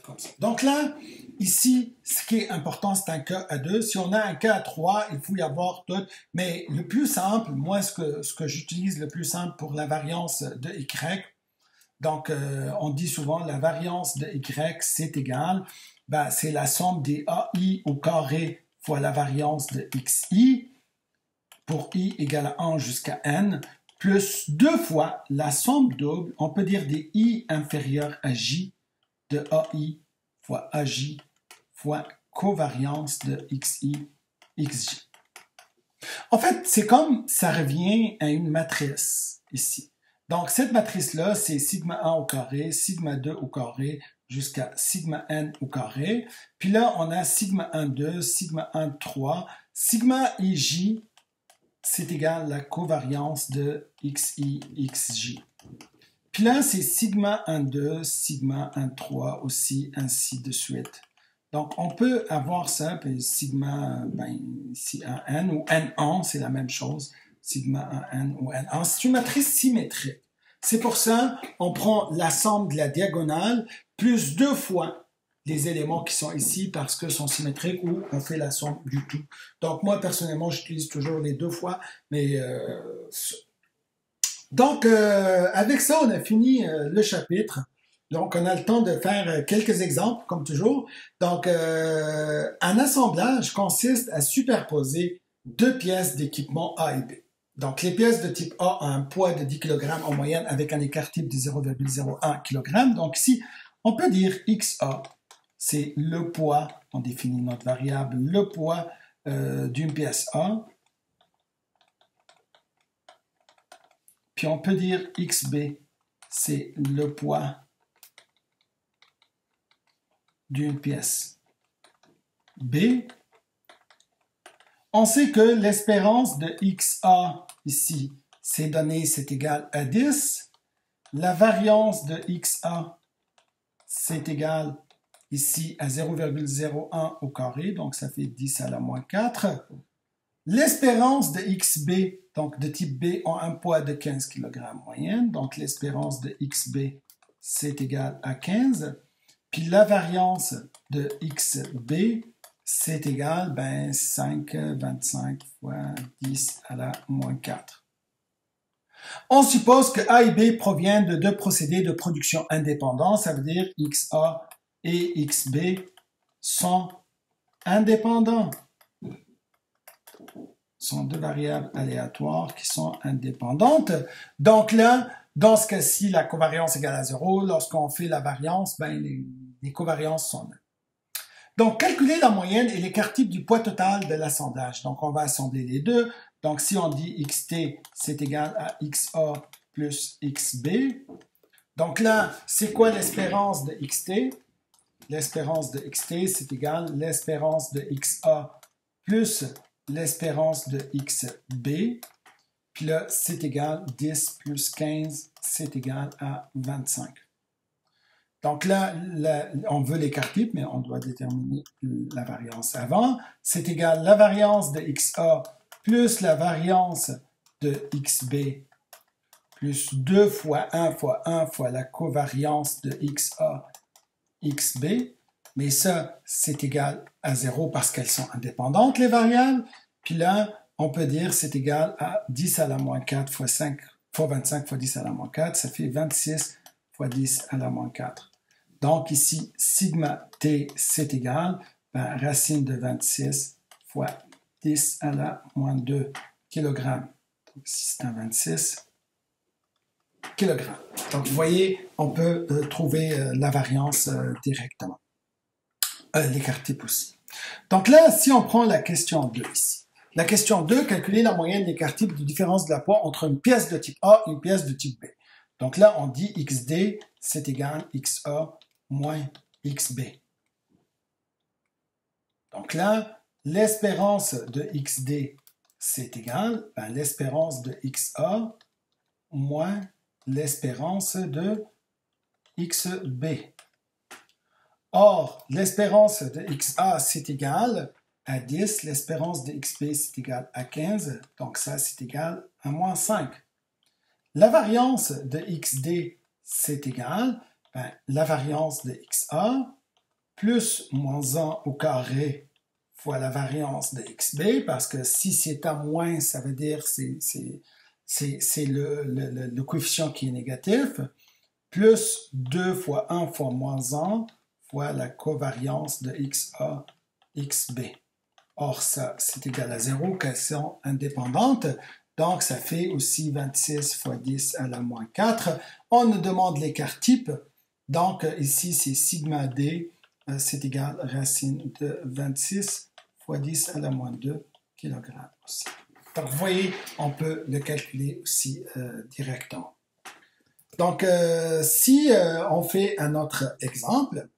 comme ça. Donc là, ici, ce qui est important, c'est un cas à 2. Si on a un cas à 3, il faut y avoir tout. Mais le plus simple, moi, ce que j'utilise le plus simple pour la variance de y, donc on dit souvent la variance de y, c'est égal, c'est la somme des AI au carré fois la variance de xi, pour i égale à 1 jusqu'à n, plus 2 fois la somme double, on peut dire des i inférieurs à j, de AI fois AJ fois covariance de xi, xj. En fait, c'est comme ça revient à une matrice ici. Donc, cette matrice-là, c'est sigma 1 au carré, sigma 2 au carré, jusqu'à sigma n au carré. Puis là, on a sigma 1, 2, sigma 1, 3. Sigma ij, c'est égal à la covariance de xi, xj. Puis là, c'est sigma 1, 2, sigma 1, 3 aussi, ainsi de suite. Donc, on peut avoir ça, puis sigma, ici un n, ou n1, c'est la même chose. Sigma 1n ou n1. C'est une matrice symétrique. C'est pour ça on prend la somme de la diagonale plus 2 fois les éléments qui sont ici parce que sont symétriques ou on fait la somme du tout. Donc moi personnellement j'utilise toujours les 2 fois, mais Donc, avec ça, on a fini le chapitre. Donc, on a le temps de faire quelques exemples, comme toujours. Donc, un assemblage consiste à superposer deux pièces d'équipement A et B. Donc, les pièces de type A ont un poids de 10 kg en moyenne avec un écart type de 0,01 kg. Donc, ici, on peut dire XA, c'est le poids, on définit notre variable, le poids d'une pièce A. Puis on peut dire XB, c'est le poids d'une pièce B. On sait que l'espérance de XA ici, c'est donné, c'est égal à 10. La variance de XA, c'est égal ici à 0,01 au carré, donc ça fait 10 à la moins 4. L'espérance de XB, donc de type B, a un poids de 15 kg moyenne, donc l'espérance de XB, c'est égal à 15. Puis la variance de XB, c'est égal, 25 fois 10 à la moins 4. On suppose que A et B proviennent de deux procédés de production indépendants, ça veut dire XA et XB sont indépendants. Sont deux variables aléatoires qui sont indépendantes. Donc là, dans ce cas-ci, la covariance égale à 0. Lorsqu'on fait la variance, les covariances sont nulles. Donc, calculer la moyenne et l'écart type du poids total de l'assemblage. Donc, on va assembler les deux. Donc, si on dit XT, c'est égal à XA plus XB. Donc là, c'est quoi l'espérance de XT? L'espérance de XT, c'est égal à l'espérance de XA plus l'espérance de XB. Puis là, c'est égal 10 plus 15, c'est égal à 25. Donc là, on veut l'écart type, mais on doit déterminer la variance avant. C'est égal à la variance de XA plus la variance de XB plus 2 fois 1 fois 1 fois la covariance de XA, XB. Mais ça, c'est égal à 0 parce qu'elles sont indépendantes, les variables. Puis là, on peut dire c'est égal à 10 à la moins 4 fois 5 fois 25 fois 10 à la moins 4. Ça fait 26 fois 10 à la moins 4. Donc ici, sigma t, c'est égal à racine de 26 fois 10 à la moins 2 kg. Donc ici, c'est un 26 kg. Donc vous voyez, on peut trouver la variance directement. L'écart type aussi. Donc là, si on prend la question 2 ici. La question 2, calculer la moyenne d'écart type de différence de la poids entre une pièce de type A et une pièce de type B. Donc là, on dit XD, c'est égal à XA moins XB. Donc là, l'espérance de XD, c'est égal à l'espérance de XA moins l'espérance de XB. Or, l'espérance de XA, c'est égal à 10. L'espérance de XB, c'est égal à 15. Donc ça, c'est égal à moins 5. La variance de XD, c'est égal à la variance de XA plus moins 1 au carré fois la variance de XB, parce que si c'est à moins, ça veut dire c'est le coefficient qui est négatif, plus 2 fois 1 fois moins 1 fois la covariance de XA, XB. Or, ça, c'est égal à 0, qu'elles sont indépendantes. Donc, ça fait aussi 26 fois 10 à la moins 4. On nous demande l'écart type. Donc, ici, c'est sigma d, c'est égal à racine de 26 fois 10 à la moins 2 kg aussi. Donc, vous voyez, on peut le calculer aussi directement. Donc, si on fait un autre exemple,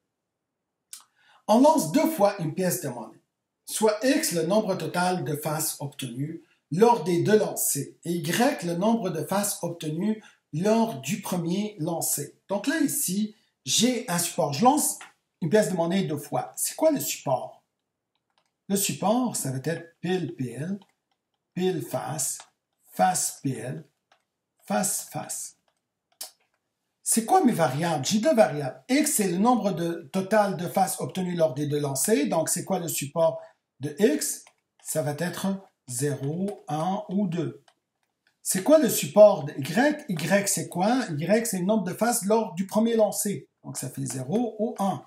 on lance deux fois une pièce de monnaie, soit X le nombre total de faces obtenues lors des deux lancers et Y le nombre de faces obtenues lors du premier lancer. Donc là, ici, j'ai un support. Je lance une pièce de monnaie deux fois. C'est quoi le support? Le support, ça va être pile PL, pile face, face PL, face face. C'est quoi mes variables? J'ai deux variables. X, c'est le nombre total de faces obtenues lors des deux lancers. Donc, c'est quoi le support de X? Ça va être 0, 1 ou 2. c'est quoi le support de Y? Y, c'est quoi? Y, c'est le nombre de faces lors du premier lancer. Donc, ça fait 0 ou 1.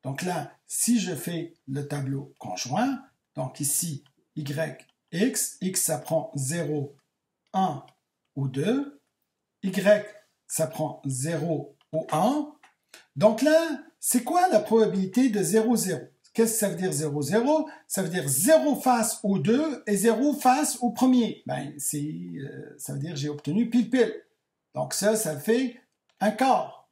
Donc là, si je fais le tableau conjoint, donc ici, Y, X, X, ça prend 0, 1 ou 2. Y, ça prend 0 ou 1. Donc là, c'est quoi la probabilité de 0, 0? Qu'est-ce que ça veut dire 0, 0? Ça veut dire 0 face au 2 et 0 face au premier. Ben, ça veut dire que j'ai obtenu pile-pile. Donc ça fait un quart.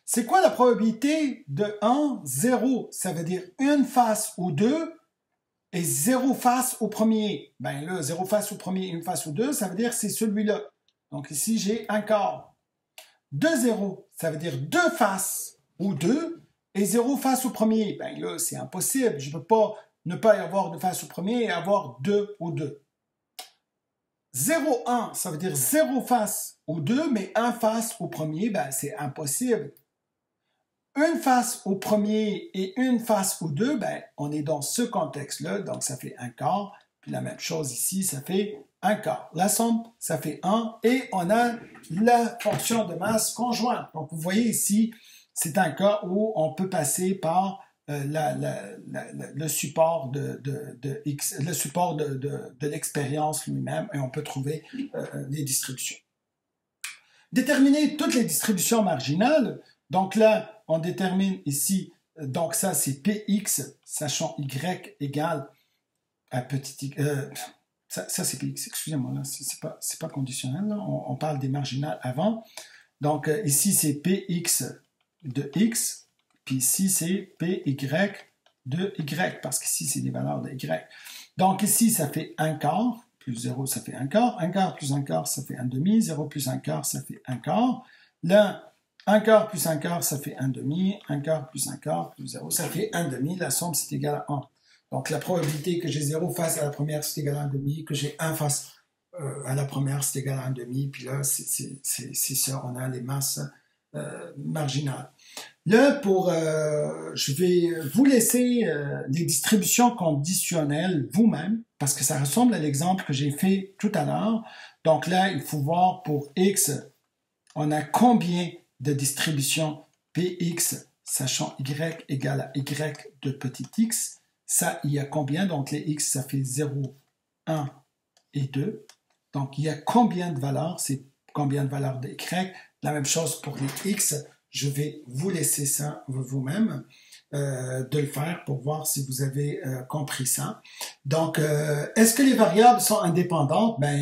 C'est quoi la probabilité de 1, 0? Ça veut dire une face au 2 et 0 face au premier. Ben là, 0 face au premier et une face au 2, ça veut dire que c'est celui-là. Donc ici, j'ai un quart. 2, 0, ça veut dire 2 faces au 2 et 0 face au premier. Ben là, c'est impossible. Je ne peux pas ne pas y avoir de face au premier et avoir 2 au 2. 0, 1, ça veut dire 0 face au 2, mais 1 face au premier, ben c'est impossible. Une face au premier et une face au 2, ben on est dans ce contexte-là, donc ça fait un quart. Puis la même chose ici, ça fait un quart. La somme, ça fait 1 et on a la fonction de masse conjointe. Donc vous voyez ici, c'est un cas où on peut passer par le support de X, le support de l'expérience lui-même et on peut trouver les distributions. Déterminer toutes les distributions marginales. Donc là, on détermine ici, donc ça c'est Px, sachant Y égale à petit x. Ça c'est Px, excusez-moi, là, c'est pas conditionnel, là. On parle des marginales avant. Donc ici c'est Px de x, puis ici c'est Py de y, parce qu'ici c'est des valeurs de y. Donc ici ça fait un quart, plus 0 ça fait un quart plus un quart ça fait un demi, 0 plus un quart ça fait un quart. Là, un quart plus un quart ça fait un demi, un quart plus un quart plus 0 ça fait un demi, la somme c'est égal à 1. Donc la probabilité que j'ai 0 face à la première c'est égal à un demi, que j'ai 1 face à la première c'est égal à un demi, puis là c'est ça, on a les masses marginales. Là, je vais vous laisser les distributions conditionnelles vous-même, parce que ça ressemble à l'exemple que j'ai fait tout à l'heure. Donc là, il faut voir pour x, on a combien de distributions px, sachant y égale à y de petit x. Ça, il y a combien? Donc les x, ça fait 0, 1 et 2. Donc il y a combien de valeurs? C'est combien de valeurs de y? La même chose pour les x. Je vais vous laisser ça vous-même de le faire pour voir si vous avez compris ça. Donc, est-ce que les variables sont indépendantes? Ben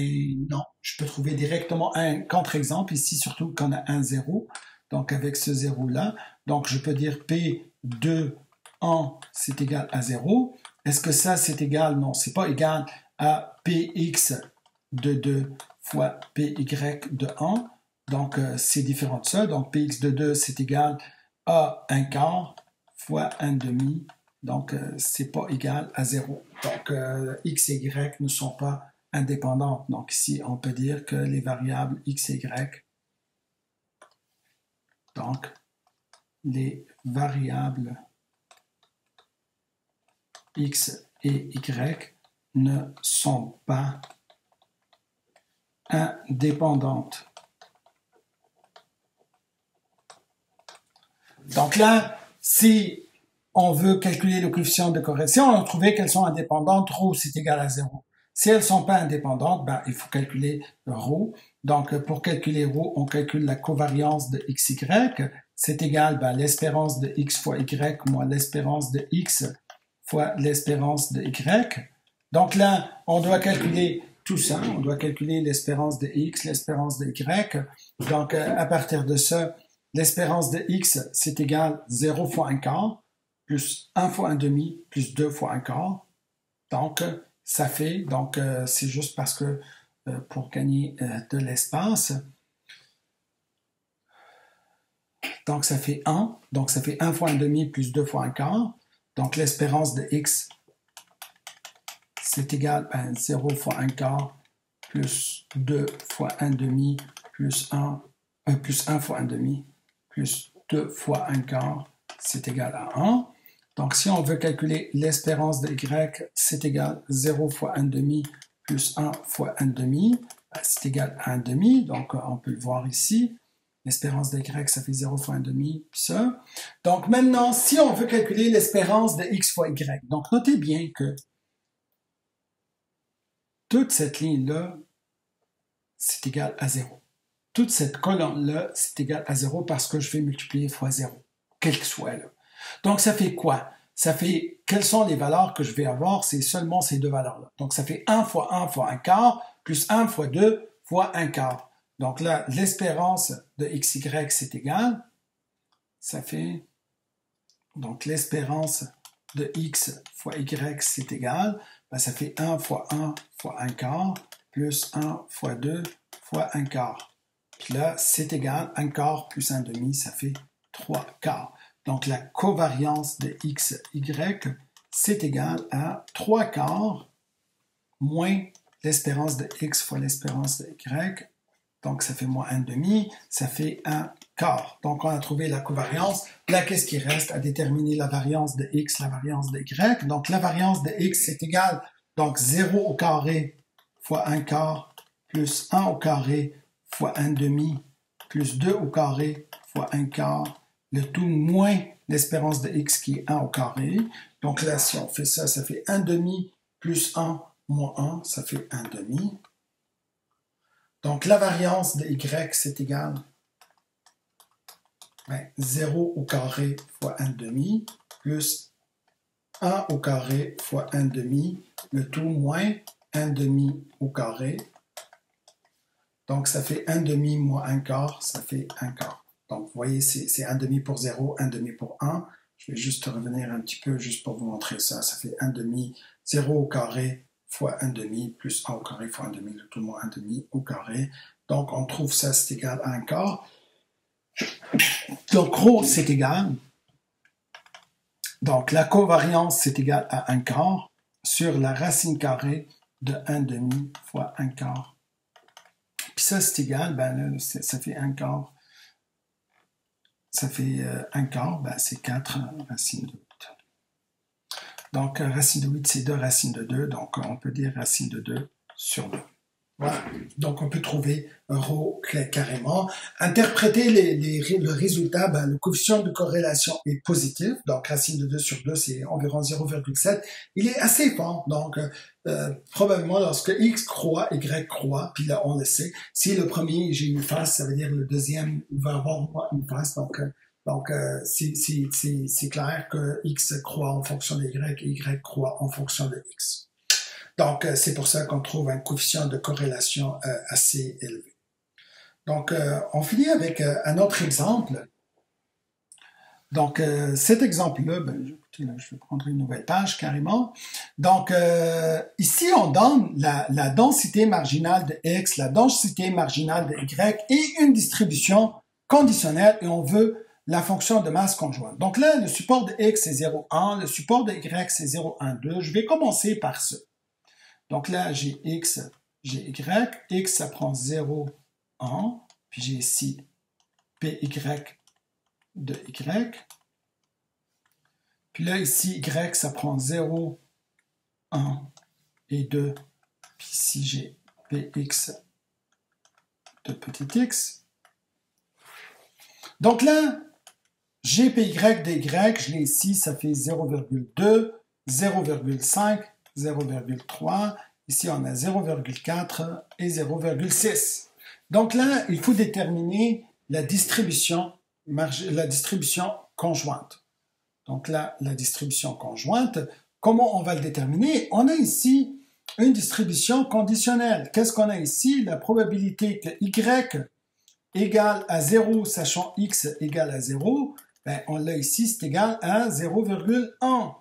non, je peux trouver directement un contre-exemple, ici surtout qu'on a un 0, donc avec ce 0-là. Donc, je peux dire P de 1, c'est égal à 0. Est-ce que ça, c'est égal? Non, c'est pas égal à Px de 2 fois Py de 1. Donc, c'est différent de ça. Donc, Px de 2, c'est égal à un quart fois un demi. Donc, c'est pas égal à 0. Donc, x et y ne sont pas indépendantes. Donc, ici, on peut dire que les variables x et y, donc, les variables x et y ne sont pas indépendantes. Donc là, si on veut calculer le coefficient de correction, on a trouvé qu'elles sont indépendantes, ρ c'est égal à 0. Si elles ne sont pas indépendantes, ben, il faut calculer ρ. Donc pour calculer ρ, on calcule la covariance de xy, c'est égal à l'espérance de x fois y moins l'espérance de x fois l'espérance de y. Donc là, on doit calculer tout ça, on doit calculer l'espérance de x, l'espérance de y. Donc à partir de ça, l'espérance de x, c'est égal 0 fois un quart, plus 1 fois un demi, plus 2 fois un quart. Donc, ça fait, donc c'est juste parce que pour gagner de l'espace, donc ça fait 1, donc ça fait 1 fois un demi plus 2 fois un quart. Donc l'espérance de x, c'est égal à 0 fois un quart, plus 2 fois un demi, plus 1 fois un demi, plus 2 fois un quart, c'est égal à 1. Donc, si on veut calculer l'espérance de y, c'est égal à 0 fois un demi plus 1 fois 1 demi, ben, c'est égal à 1 demi, donc on peut le voir ici. L'espérance de y, ça fait 0 fois 1 demi, puis ça. Donc maintenant, si on veut calculer l'espérance de x fois y, donc notez bien que toute cette ligne-là, c'est égal à 0. Toute cette colonne-là, c'est égal à 0 parce que je vais multiplier fois 0, quel que soit là. Donc ça fait quoi? Ça fait, quelles sont les valeurs que je vais avoir? C'est seulement ces deux valeurs-là. Donc ça fait 1 fois 1 fois 1 quart, plus 1 fois 2 fois 1 quart. Donc là, l'espérance de xy, c'est égal. Ça fait, donc l'espérance de x fois y, c'est égal. Ben, ça fait 1 fois 1 fois 1 quart, plus 1 fois 2 fois 1 quart. Puis là, c'est égal, 1 quart plus 1 demi, ça fait 3 quarts. Donc la covariance de x, y, c'est égal à 3 quarts moins l'espérance de x fois l'espérance de y. Donc ça fait moins 1 demi, ça fait 1 quart. Donc on a trouvé la covariance. Là, qu'est-ce qui reste à déterminer la variance de x, la variance de y? Donc la variance de x, c'est égal, donc 0 au carré fois 1 quart, plus 1 au carré fois 1 demi, plus 2 au carré fois 1 quart, le tout moins l'espérance de x qui est 1 au carré. Donc là, si on fait ça, ça fait 1 demi plus 1 moins 1, ça fait 1 demi. Donc la variance de y, c'est égal à 0 au carré fois 1 demi, plus 1 au carré fois 1 demi, le tout moins 1 demi au carré. Donc ça fait 1 demi moins 1 quart, ça fait 1 quart. Donc vous voyez, c'est 1 demi pour 0, 1 demi pour 1. Je vais juste revenir un petit peu juste pour vous montrer ça. Ça fait 1 demi, 0 au carré fois 1 demi, plus 1 au carré fois 1 demi, le tout moins 1 demi au carré. Donc on trouve ça, c'est égal à 1 quart. Donc rho, c'est égal. Donc la covariance, c'est égal à 1 quart sur la racine carrée de 1 demi fois 1 quart. Puis ça, c'est égal, ben là, ça fait 1 quart. Ça fait 1 quart, ben c'est 4 racines de 8. Donc, racine de 8, c'est 2 racines de 2, donc on peut dire racine de 2 sur 2. Voilà, donc on peut trouver rho carrément. Interpréter le résultat, ben, le coefficient de corrélation est positif, donc racine de 2 sur 2, c'est environ 0,7. Il est assez fort, donc probablement lorsque x croît, y croît, puis là on le sait. Si le premier, j'ai une face, ça veut dire le deuxième va avoir une face, donc c'est clair que x croît en fonction de y et y croît en fonction de x. Donc, c'est pour ça qu'on trouve un coefficient de corrélation assez élevé. Donc, on finit avec un autre exemple. Donc, cet exemple-là, ben, je vais prendre une nouvelle page carrément. Donc, ici, on donne la densité marginale de x, la densité marginale de y et une distribution conditionnelle et on veut la fonction de masse conjointe. Donc là, le support de x c'est 0,1, le support de y c'est 0,12. Je vais commencer par ça. Donc là, j'ai x, j'ai y. X, ça prend 0, 1. Puis j'ai ici py de y. Puis là, ici, y, ça prend 0, 1 et 2. Puis ici, j'ai px de petit x. Donc là, j'ai py de y, je l'ai ici, ça fait 0,2, 0,5, 0,3. Ici, on a 0,4 et 0,6. Donc là, il faut déterminer la distribution conjointe. Donc là, la distribution conjointe, comment on va le déterminer? On a ici une distribution conditionnelle. Qu'est-ce qu'on a ici? La probabilité que y égale à 0, sachant x égale à 0, ben, on l'a ici, c'est égal à 0,1.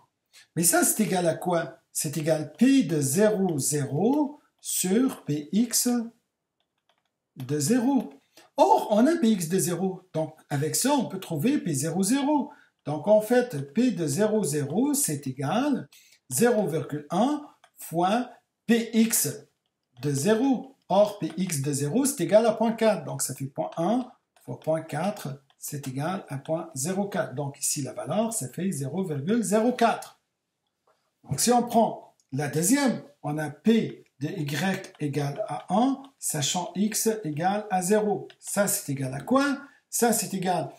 Mais ça, c'est égal à quoi? C'est égal P de 0, 0 sur Px de 0. Or, on a Px de 0. Donc, avec ça, on peut trouver P0, 0. Donc, en fait, P de 0, 0, c'est égal 0,1 fois Px de 0. Or, Px de 0, c'est égal à 0,4. Donc, ça fait 0,1 fois 0,4, c'est égal à 0,04. Donc, ici, la valeur, ça fait 0,04. Donc, si on prend la deuxième, on a P de y égale à 1, sachant x égale à 0. Ça, c'est égal à quoi? Ça, c'est égal à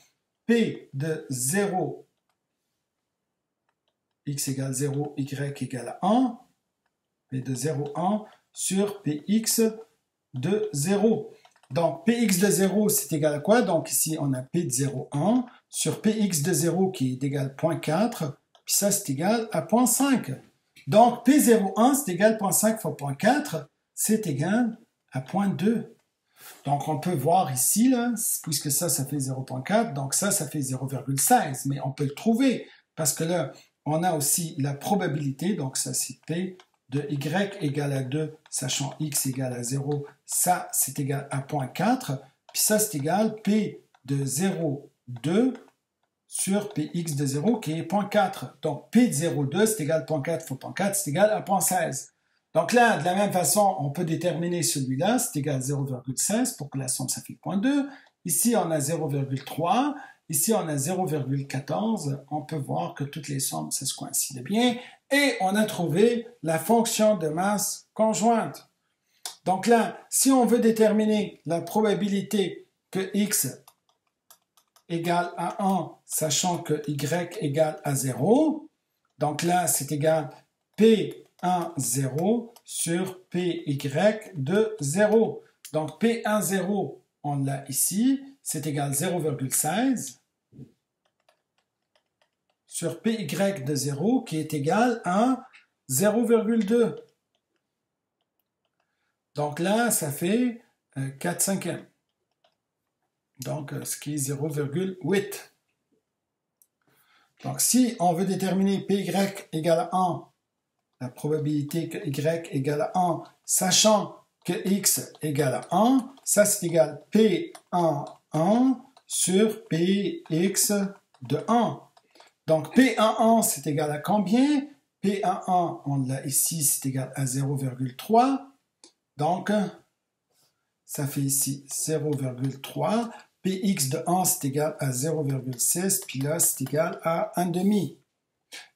p de 0, x égale 0, y égale à 1, p de 0, 1, sur px de 0. Donc, px de 0, c'est égal à quoi? Donc, ici, on a p de 0, 1, sur px de 0 qui est égal à 0.4, puis ça, c'est égal à 0.5. Donc, P01, c'est égal à 0.5 fois 0.4, c'est égal à 0.2. Donc, on peut voir ici, là, puisque ça fait 0.4, donc ça fait 0,16. Mais on peut le trouver, parce que là, on a aussi la probabilité, donc ça, c'est P de y égale à 2, sachant x égale à 0, ça, c'est égal à 0.4. Puis ça, c'est égal à P de 0,2 sur Px de 0 qui est 0.4. Donc, P de 0,2, c'est égal à 0.4 fois 0.4, c'est égal à 0.16. Donc là, de la même façon, on peut déterminer celui-là, c'est égal à 0,16 pour que la somme, ça fait 0.2. Ici, on a 0,3. Ici, on a 0,14. On peut voir que toutes les sommes, ça se coïncide bien. Et on a trouvé la fonction de masse conjointe. Donc là, si on veut déterminer la probabilité que x égale à 1, sachant que y égale à 0. Donc là, c'est égal à P1, 0 sur PY de 0. Donc P1, 0, on l'a ici, c'est égal à 0,16 sur PY de 0 qui est égal à 0,2. Donc là, ça fait 4 cinquièmes. Donc, ce qui est 0,8. Donc, si on veut déterminer PY égale à 1, la probabilité que Y égale à 1, sachant que X égale à 1, ça c'est égal à P1, 1 sur Px de 1. Donc, P1, 1, c'est égal à combien? P1, 1, on l'a ici, c'est égal à 0,3. Donc, ça fait ici 0,3. Px de 1, c'est égal à 0,6, puis là, c'est égal à 1,5.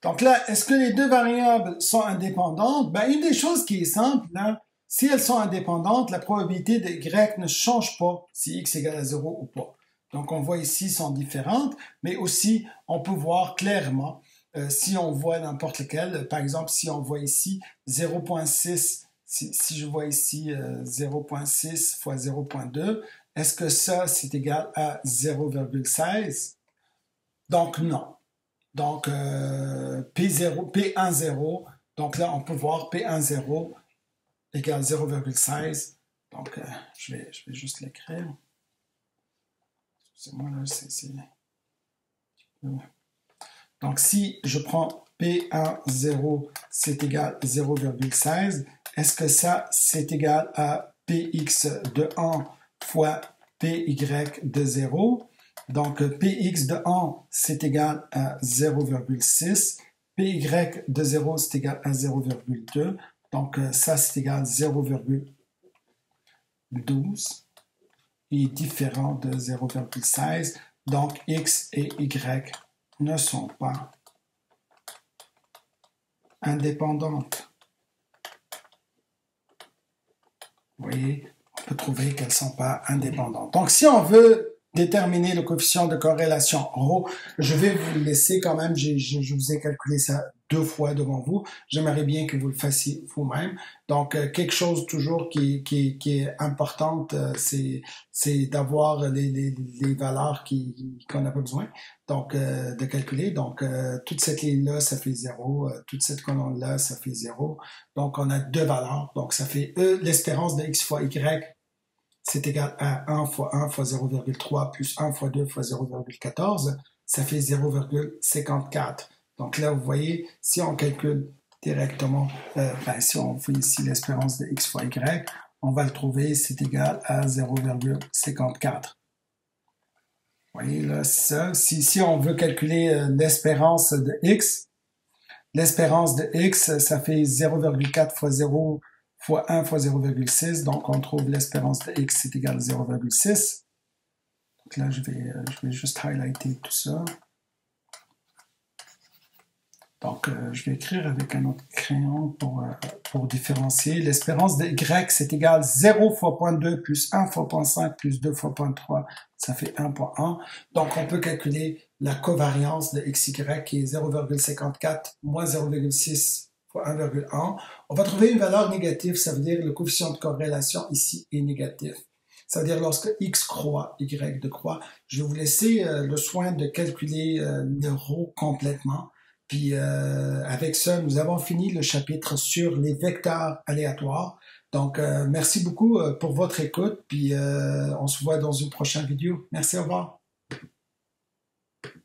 Donc là, est-ce que les deux variables sont indépendantes? Ben, une des choses qui est simple, là, si elles sont indépendantes, la probabilité de y ne change pas si x égale à 0 ou pas. Donc, on voit ici, sont différentes, mais aussi, on peut voir clairement, si on voit n'importe lequel, par exemple, si on voit ici 0,6, si je vois ici 0,6 fois 0,2, est-ce que ça, c'est égal à 0,16? Donc, non. Donc, P0, P1, 0. Donc là, on peut voir P1, 0 égale 0,16. Donc, je vais juste l'écrire. Excusez-moi, là, c'est... Donc, si je prends P1, 0, c'est égal à 0,16, est-ce que ça, c'est égal à Px de 1 fois Py de 0? Donc, Px de 1, c'est égal à 0,6. Py de 0, c'est égal à 0,2. Donc, ça, c'est égal à 0,12 et différent de 0,16. Donc, x et y ne sont pas indépendantes. Vous voyez, on peut trouver qu'elles ne sont pas indépendantes. Donc, si on veut déterminer le coefficient de corrélation en haut, je vais vous le laisser quand même, je vous ai calculé ça 2 fois devant vous, j'aimerais bien que vous le fassiez vous-même. Donc, quelque chose toujours qui est importante, c'est d'avoir les valeurs qu'on n'a pas besoin, donc de calculer. Donc, toute cette ligne-là, ça fait 0, toute cette colonne-là, ça fait 0. Donc, on a 2 valeurs, donc ça fait l'espérance de x fois y, c'est égal à 1 fois 1 fois 0,3 plus 1 fois 2 fois 0,14, ça fait 0,54. Donc là, vous voyez, si on calcule directement, si on fait ici l'espérance de x fois y, on va le trouver, c'est égal à 0,54. Vous voyez, là, c'est ça. Si on veut calculer l'espérance de x, ça fait 0,4 fois 0 fois 1 fois 0,6, donc on trouve l'espérance de x c'est égal à 0,6. Donc là, je vais juste highlighter tout ça. Donc, je vais écrire avec un autre crayon pour pour différencier. L'espérance de y, c'est égal 0 fois 0.2 plus 1 fois 0.5 plus 2 fois 0.3, ça fait 1.1. Donc, on peut calculer la covariance de xy qui est 0,54 moins 0,6 fois 1,1. On va trouver une valeur négative, ça veut dire le coefficient de corrélation ici est négatif. Ça veut dire lorsque x croît, y décroît. Je vais vous laisser le soin de calculer le ρ complètement. Puis avec ça, nous avons fini le chapitre sur les vecteurs aléatoires. Donc, merci beaucoup pour votre écoute. Puis on se voit dans une prochaine vidéo. Merci, au revoir.